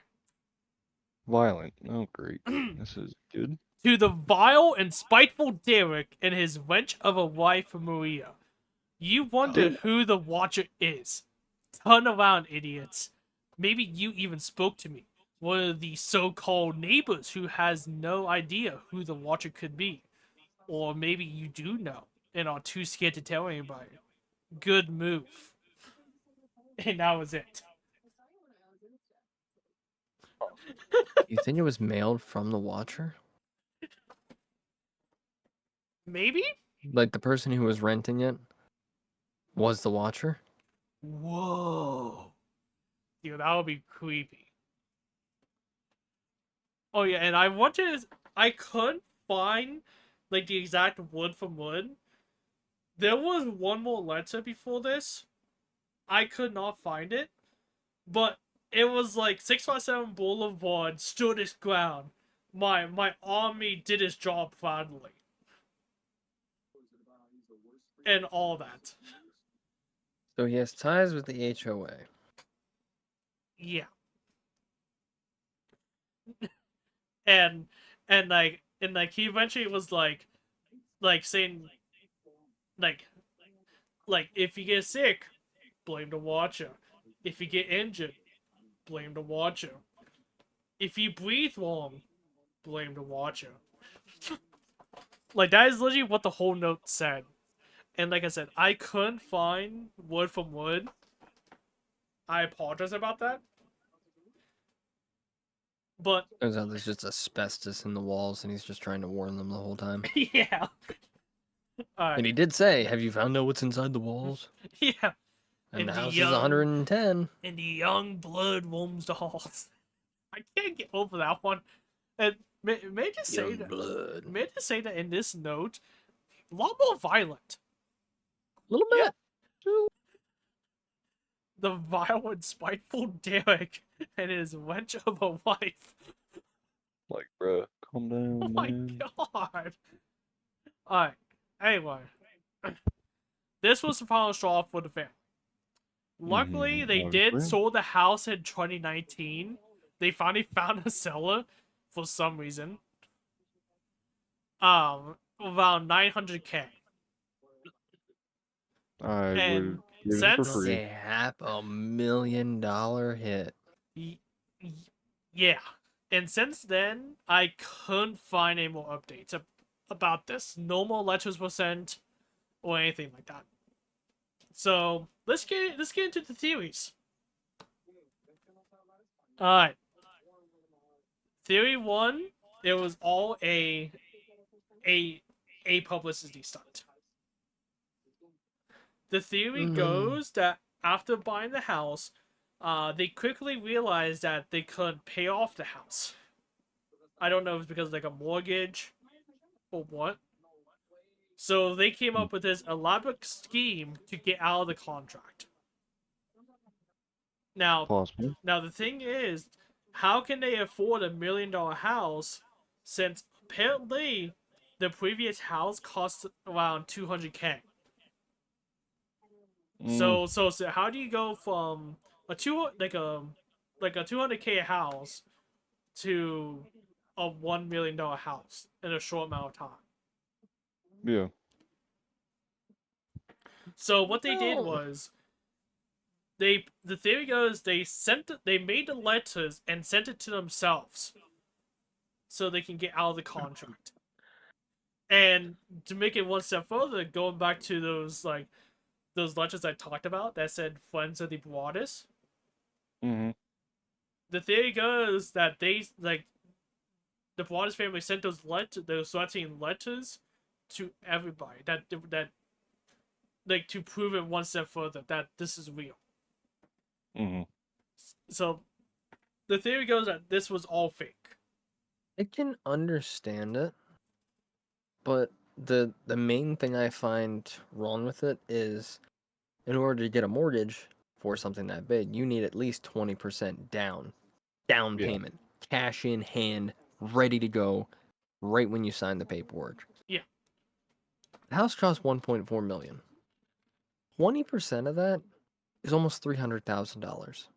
Violent. Oh, great. This is good. To the vile and spiteful Derek and his wench of a wife Maria. You wonder who the Watcher is. Turn around, idiots. Maybe you even spoke to me. One of the so-called neighbors who has no idea who the Watcher could be. Or maybe you do know and are too scared to tell anybody. Good move. And that was it. You think it was mailed from the Watcher? Maybe? Like the person who was renting it was the Watcher? Whoa. Dude, that would be creepy. Oh yeah, and I couldn't find like the exact word from word. There was one more letter before this. I could not find it. But it was like 657 Boulevard stood its ground. My army did its job proudly. And all that. So he has ties with the HOA. Yeah. and and he eventually was saying like if you get sick, blame the watcher. If you get injured, blame the watcher. If you breathe wrong, blame the watcher. Like that is literally what the whole note said. And like I said, I couldn't find word from word. I apologize about that. But Turns out there's just asbestos in the walls, and he's just trying to warn them the whole time. yeah. And Alright. he did say, "Have you found out what's inside the walls?" Yeah. And the the house is young 110. and the young blood roams the halls. I can't get over that one. And may I just say Young that blood. may I just say that in this note, a lot more violent. A little bit. The vile and spiteful Derek and his wench of a wife. Like, bruh, calm down, Oh my man. god. Alright. Anyway. This was the final straw for the family. Luckily, they did Obviously. sold the house in 2019. They finally found a seller for some reason. Around 900K. I And would give it for since free. A $500,000 hit. y- yeah, and since then I couldn't find any more updates about this. No more letters were sent or anything like that. So let's get into the theories. All right, theory one: it was all a publicity stunt. The theory goes that after buying the house, they quickly realized that they couldn't pay off the house. I don't know if it's because of like a mortgage or what. So they came up with this elaborate scheme to get out of the contract. Now, Possible. the thing is, how can they afford $1 million house since apparently the previous house cost around 200K? Mm, So how do you go from a 200K house to a $1 million house in a short amount of time? yeah. So what they did No. was the theory goes they made the letters and sent it to themselves so they can get out of the contract. And to make it one step further, going back to those letters I talked about that said friends of the broadest, Mm-hmm. the theory goes that the broadest family sent those threatening letters to everybody that like to prove it one step further that this is real. Mm-hmm. So the theory goes that this was all fake. I can understand it, but the main thing I find wrong with it is, in order to get a mortgage for something that big, you need at least 20% down Yeah. payment, cash in hand, ready to go, right when you sign the paperwork. Yeah. The house costs 1.4 million. 20% of that is almost $300,000.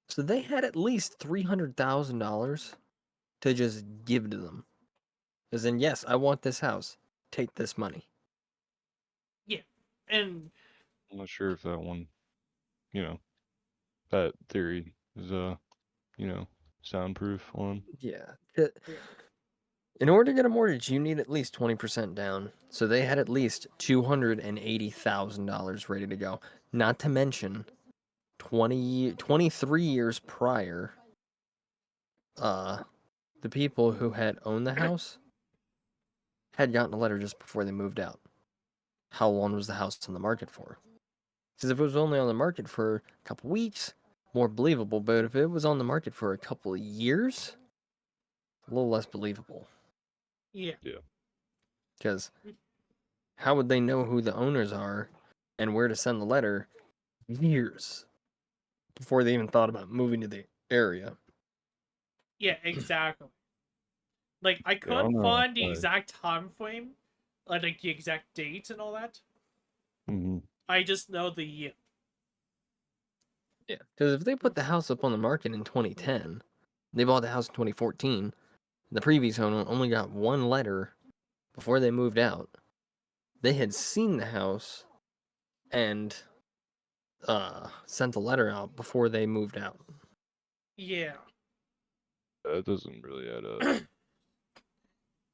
So they had at least $300,000 to just give to them. As in, yes, I want this house. Take this money. Yeah. And I'm not sure if that one, you know, that theory is, soundproof on. Yeah. In order to get a mortgage, you need at least 20% down. So they had at least $280,000 ready to go. Not to mention 23 years prior, the people who had owned the house had gotten a letter just before they moved out. How long was the house on the market for? Because if it was only on the market for a couple weeks, more believable. But if it was on the market for a couple of years, a little less believable. yeah. Because how would they know who the owners are and where to send the letter years before they even thought about moving to the area? Yeah, exactly. Like I Yeah, I don't couldn't know. find the exact time frame, like the exact date and all that. Mm-hmm. I just know the year. Yeah, because if they put the house up on the market in 2010, they bought the house in 2014. The previous owner only got one letter before they moved out. They had seen the house and sent the letter out before they moved out. Yeah, That doesn't really add up.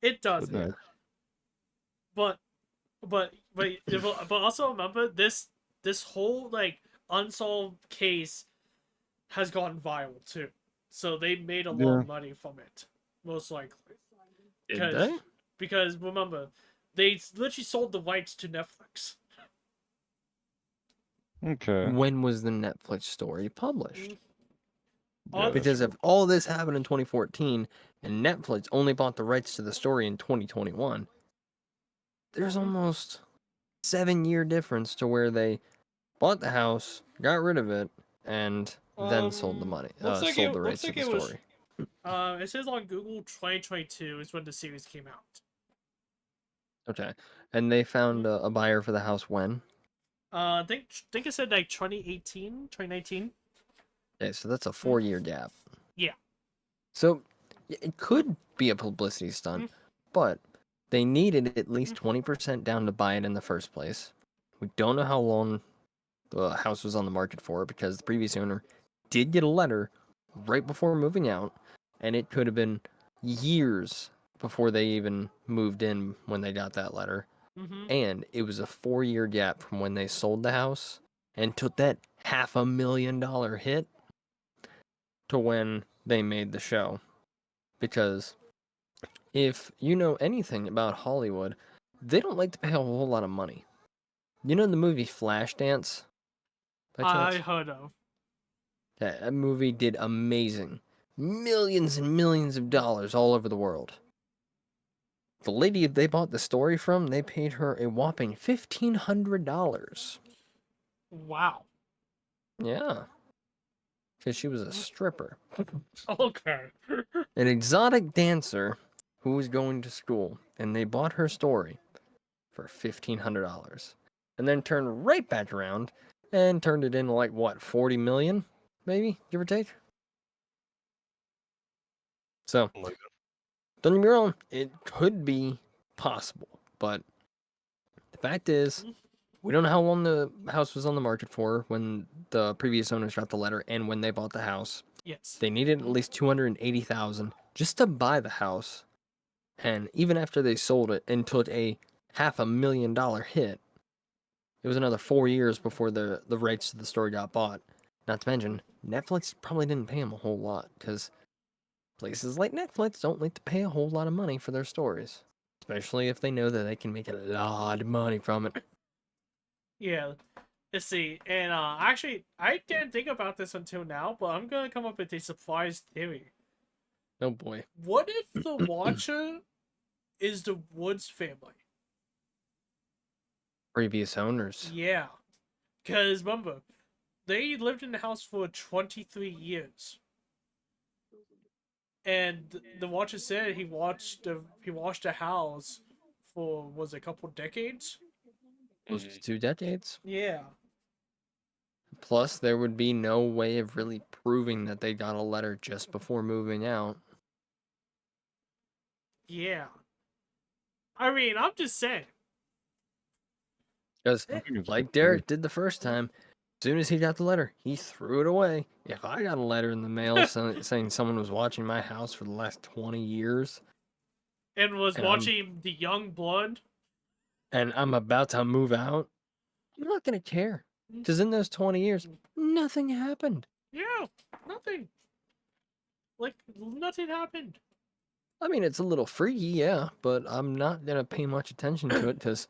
it But doesn't. no, But but also remember this whole like unsolved case has gone viral too. So they made a lot yeah. of money from it, most likely. Did they? Because remember, they literally sold the rights to Netflix. Okay. When was the Netflix story published? Yeah, that's Because true. if all this happened in 2014 and Netflix only bought the rights to the story in 2021, there's almost 7-year difference to where they bought the house, got rid of it, and then sold the money, sold the rights to the story. It says on Google 2022 is when the series came out. Okay, and they found a buyer for the house when? I think it said like 2018, 2019. Okay, so that's a 4-year gap. Yeah. So it could be a publicity stunt, but they needed at least 20% down to buy it in the first place. We don't know how long the house was on the market for because the previous owner did get a letter right before moving out, and it could have been years before they even moved in when they got that letter. Mm-hmm. And it was a 4-year gap from when they sold the house and took that $500,000 hit to when they made the show. Because if you know anything about Hollywood, they don't like to pay a whole lot of money. You know the movie Flashdance? By chance? I heard of. That movie did amazing. Millions and millions of dollars all over the world. The lady they bought the story from, they paid her a whopping $1,500. Wow. Yeah, because she was a stripper. Okay. An exotic dancer who was going to school, and they bought her story for $1,500. And then turned right back around and turned it into like, what, 40 million? Maybe, give or take? So, don't get me wrong, it could be possible, but the fact is, we don't know how long the house was on the market for when the previous owners got the letter and when they bought the house. Yes. They needed at least $280,000 just to buy the house, and even after they sold it and took a $500,000 hit, it was another 4 years before the rights to the story got bought. Not to mention, Netflix probably didn't pay them a whole lot because places like Netflix don't like to pay a whole lot of money for their stories, especially if they know that they can make a lot of money from it. Yeah. Let's see. And actually, I didn't think about this until now, but I'm gonna come up with a surprise theory. Oh boy. What if the Watcher is the Woods family? Previous owners. Yeah. Because remember, they lived in the house for 23 years. And the Watcher said he watched the house for was it, a couple decades. Close to 2 decades. Yeah. Plus, there would be no way of really proving that they got a letter just before moving out. Yeah. I mean, I'm just saying. Because, I think it's like pretty- Derek did the first time, as soon as he got the letter, he threw it away. If I got a letter in the mail saying someone was watching my house for the last 20 years, And was And watching The Young Blood. and I'm about to move out, I'm not going to care. Because in those 20 years, nothing happened. Yeah, nothing. Like, nothing happened. I mean, it's a little freaky, yeah, but I'm not going to pay much attention to it because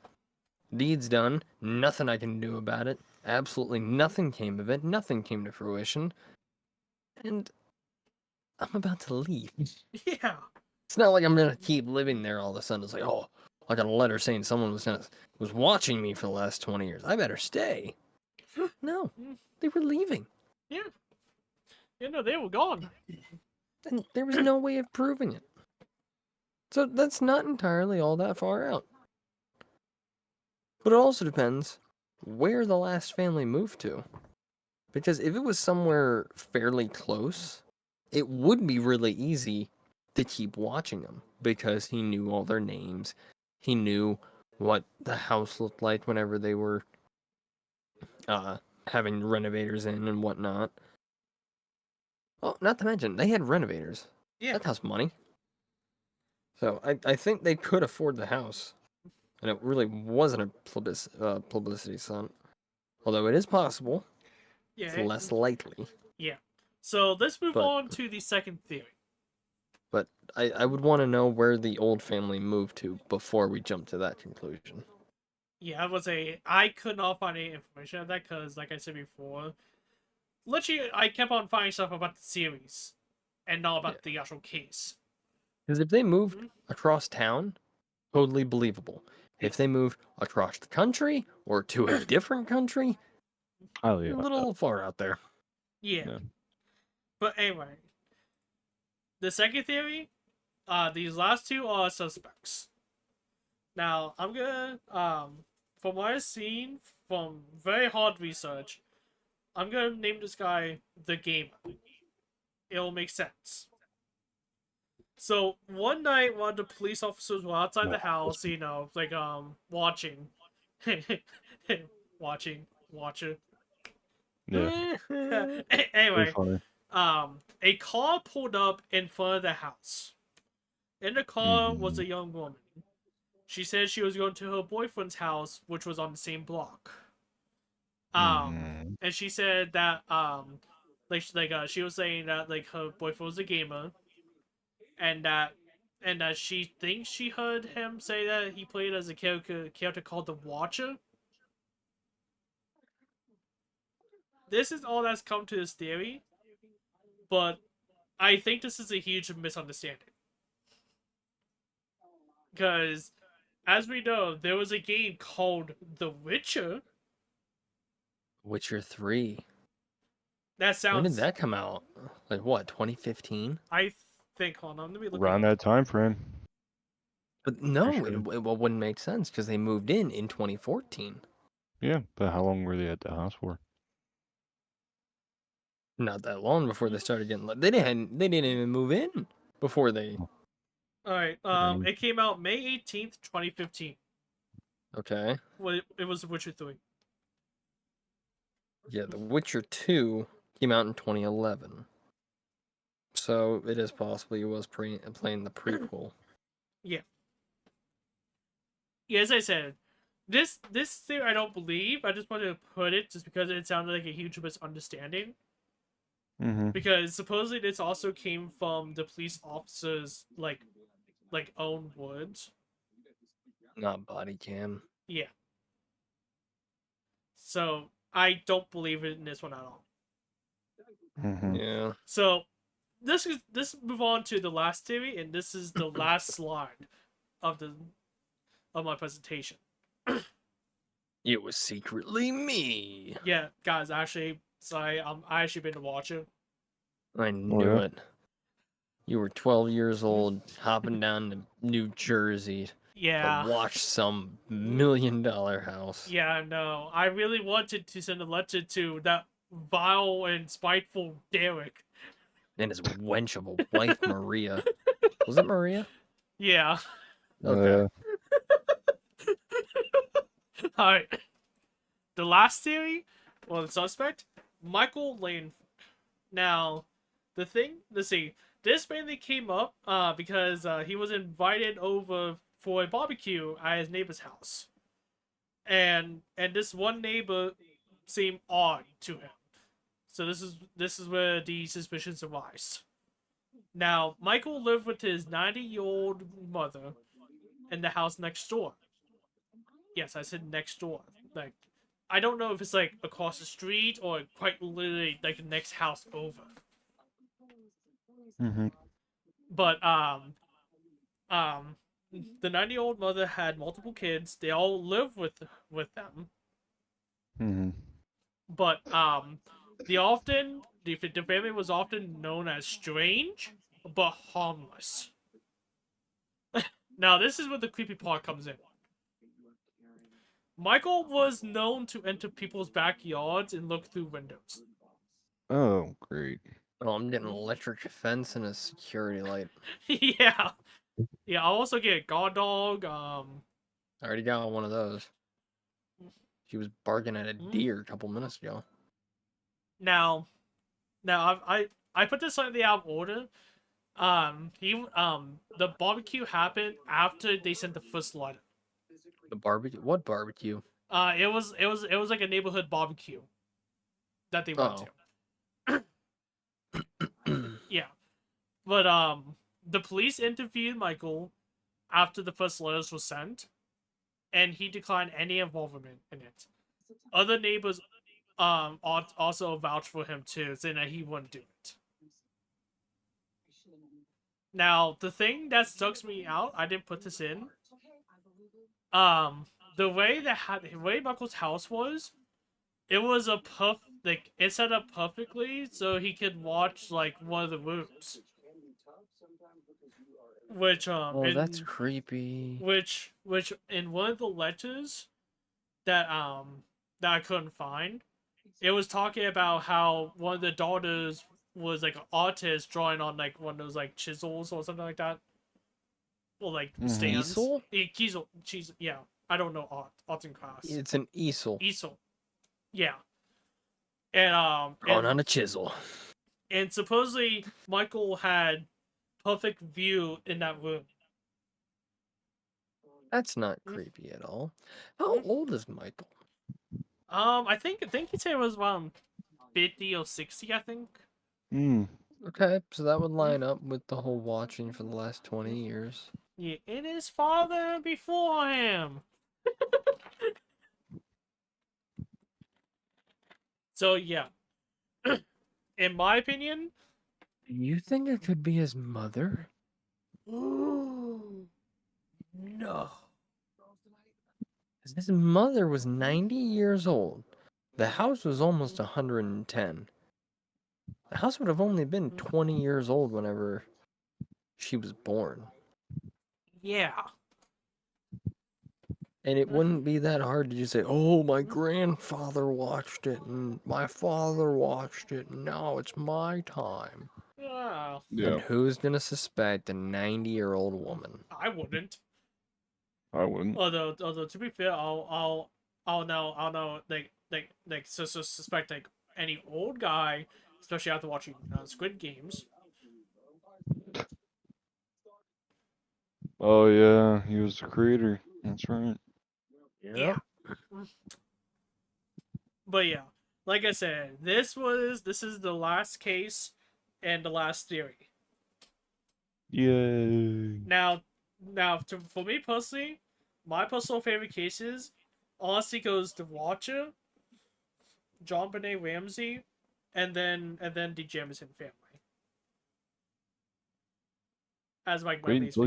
deed's done. Nothing I can do about it. Absolutely nothing came of it. Nothing came to fruition. And I'm about to leave. Yeah. It's not like I'm going to keep living there all of a sudden. It's like, oh, I got a letter saying someone was watching me for the last 20 years. I better stay. No, they were leaving. Yeah. You know, they were gone. And there was no way of proving it. So that's not entirely all that far out. But it also depends where the last family moved to. Because if it was somewhere fairly close, it would be really easy to keep watching them because he knew all their names. He knew what the house looked like whenever they were having renovators in and whatnot. Oh, not to mention, they had renovators. Yeah. That costs money. So I think they could afford the house. And it really wasn't a publicity stunt. Although it is possible. Yeah. It's less likely. Yeah. So let's move But on to the second theory. but I would want to know where the old family moved to before we jump to that conclusion. Yeah, I could not find any information on that because, like I said before, literally I kept on finding stuff about the series and not about the actual case. Because if they moved across town, totally believable. If they moved across the country or to a different country, Highly a little far out there. Yeah. Yeah. But anyway, the second theory, these last two are suspects. Now, I'm gonna, from what I've seen from very hard research, I'm gonna name this guy the Gamer. It'll make sense. So, one night, one of the police officers were outside the house, you know, like, watching. Watcher. Yeah. Very Anyway, funny. a car pulled up in front of the house. In the car was a young woman. She said she was going to her boyfriend's house, which was on the same block. And she said that she was saying that like her boyfriend was a gamer, and that she thinks she heard him say that he played as a character called the Watcher. This is all that's come to this theory, but I think this is a huge misunderstanding. Because, as we know, there was a game called The Witcher. Witcher 3. That sounds. When did that come out? Like what, 2015? I think. Hold on, let me look. Around that time frame. But no, sure. it wouldn't make sense because they moved in 2014. Yeah, but how long were they at the house for? Not that long before they started getting. They didn't even move in before they. All right. Dang. It came out May 18th, 2015. Okay. Well, it was The Witcher 3. Yeah, The Witcher 2 came out in 2011. So it is possible he was playing the prequel. Yeah. Yeah, as I said, this theory I don't believe. I just wanted to put it just because it sounded like a huge misunderstanding. Because supposedly this also came from the police officer's like own words. Not body cam. Yeah. So I don't believe in this one at all. Yeah. So this move on to the last theory, and this is the last slide of my presentation. It was secretly me. Yeah, guys, actually, sorry, I actually been to watch it. I knew it. You were 12 years old, hopping down to New Jersey to watch some $1 million house. Yeah, I know. I really wanted to send a letter to that vile and spiteful Derek. And his wench of a wife, Maria. Was it Maria? Yeah. Okay. Alright. The last theory, well, the suspect, Michael Lane. Now, let's see. This mainly came up because he was invited over for a barbecue at his neighbor's house. And this one neighbor seemed odd to him. So this is where the suspicions arise. Now, Michael lived with his 90-year-old mother in the house next door. Yes, I said next door. Like, I don't know if it's like across the street or quite literally like the next house over. But the 90-year-old mother had multiple kids. They all live with them. But the family was often known as strange but harmless. Now this is where the creepy part comes in. Michael was known to enter people's backyards and look through windows. Oh, great. Oh, I'm getting an electric fence and a security light. Yeah. Yeah, I'll also get a guard dog. I already got one of those. She was barking at a deer a couple minutes ago. Now, I put this slightly out of order. The barbecue happened after they sent the first letter. The barbecue? What barbecue? It was like a neighborhood barbecue that they went Oh. to. Yeah, but the police interviewed Michael after the first letters were sent, and he declined any involvement in it. Other neighbors also vouched for him too, saying that he wouldn't do it. Now, the thing that sucks me out, I didn't put this in. Um, the way Michael's house was, it was it set up perfectly so he could watch like one of the rooms. Which Oh, that's creepy. which in one of the letters that I couldn't find, it was talking about how one of the daughters was like an artist drawing on like one of those like chisels or something like that. Or like stands. Easel? Yeah. I don't know art and crafts. It's an easel. Easel. Yeah. And Drawn on a chisel. and supposedly Michael had perfect view in that room. That's not creepy at all. How old is Michael? I think he said it was around 50 or 60, I think. Okay, so that would line up with the whole watching for the last 20 years. Yeah, and his father before him. So yeah. In my opinion, You think it could be his mother? no. His mother was 90 years old. The house was almost 110. The house would have only been 20 years old whenever she was born. Yeah. And it wouldn't be that hard to just say, oh, my grandfather watched it, and my father watched it, and now it's my time. Yeah. And who's going to suspect a 90-year-old woman? I wouldn't. I wouldn't. Although to be fair, I'll know like suspect like any old guy, especially after watching Squid Games. Oh yeah, he was the creator. That's right. Yeah. But yeah, like I said, this is the last case and the last theory. Yay. Now, for me personally, my personal favorite cases honestly goes to Watcher, John Benet Ramsey, and then the Jamison family as like my Wait least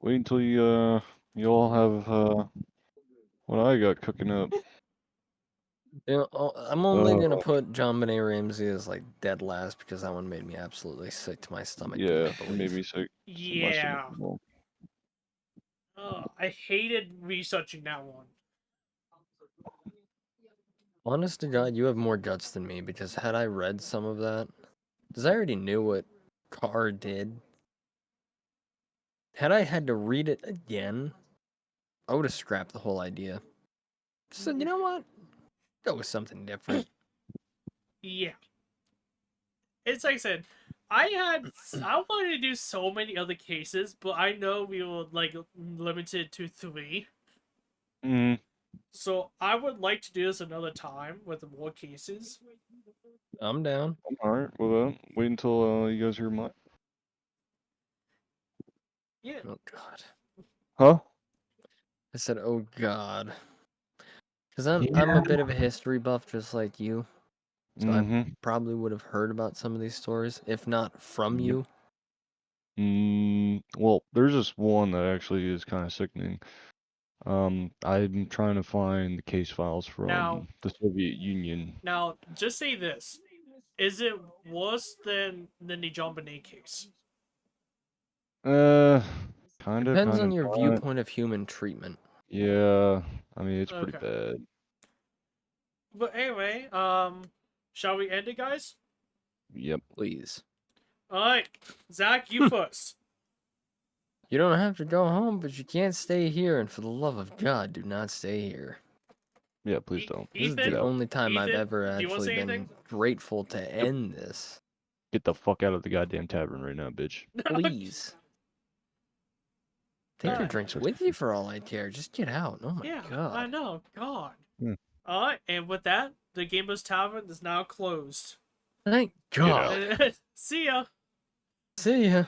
until favorites. you all have what I got cooking up. You know, I'm only gonna put John Benet Ramsey as like dead last because that one made me absolutely sick to my stomach. Yeah, I it made believe. me sick. Yeah. I hated researching that one. Honest to God, you have more guts than me because had I read some of that, because I already knew what Carr did. Had I had to read it again, I would have scrapped the whole idea. Said, you know what? Go with something different. Yeah. It's like I said, I wanted to do so many other cases, but I know we were like limited to 3. So I would like to do this another time with more cases. I'm down. Alright, well wait until you guys hear mine. Yeah. Oh God. Huh? I said, oh God. Because I'm a bit of a history buff just like you. So I probably would have heard about some of these stories, if not from you. Well, there's this one that actually is kind of sickening. I'm trying to find the case files from the Soviet Union. Now, just say this. Is it worse than the John Bonet case? Kind of, Depends kind on of your not. viewpoint of human treatment. Yeah, I mean, it's pretty bad. But anyway, Shall we end it, guys? Yep. Please. All right, Zach, you first. You don't have to go home, but you can't stay here. And for the love of God, do not stay here. Yeah, please don't. This is Ethan, the only time I've Ethan, ever do you wanna actually say been anything? grateful to end this. Get the fuck out of the goddamn tavern right now, bitch. Please. Take your Alright. drinks with you for all I care. Just get out. Oh my Yeah, God. I know. God. Hmm. All right, and with that, the Gamers Tavern is now closed. Thank Get God. See ya. See ya.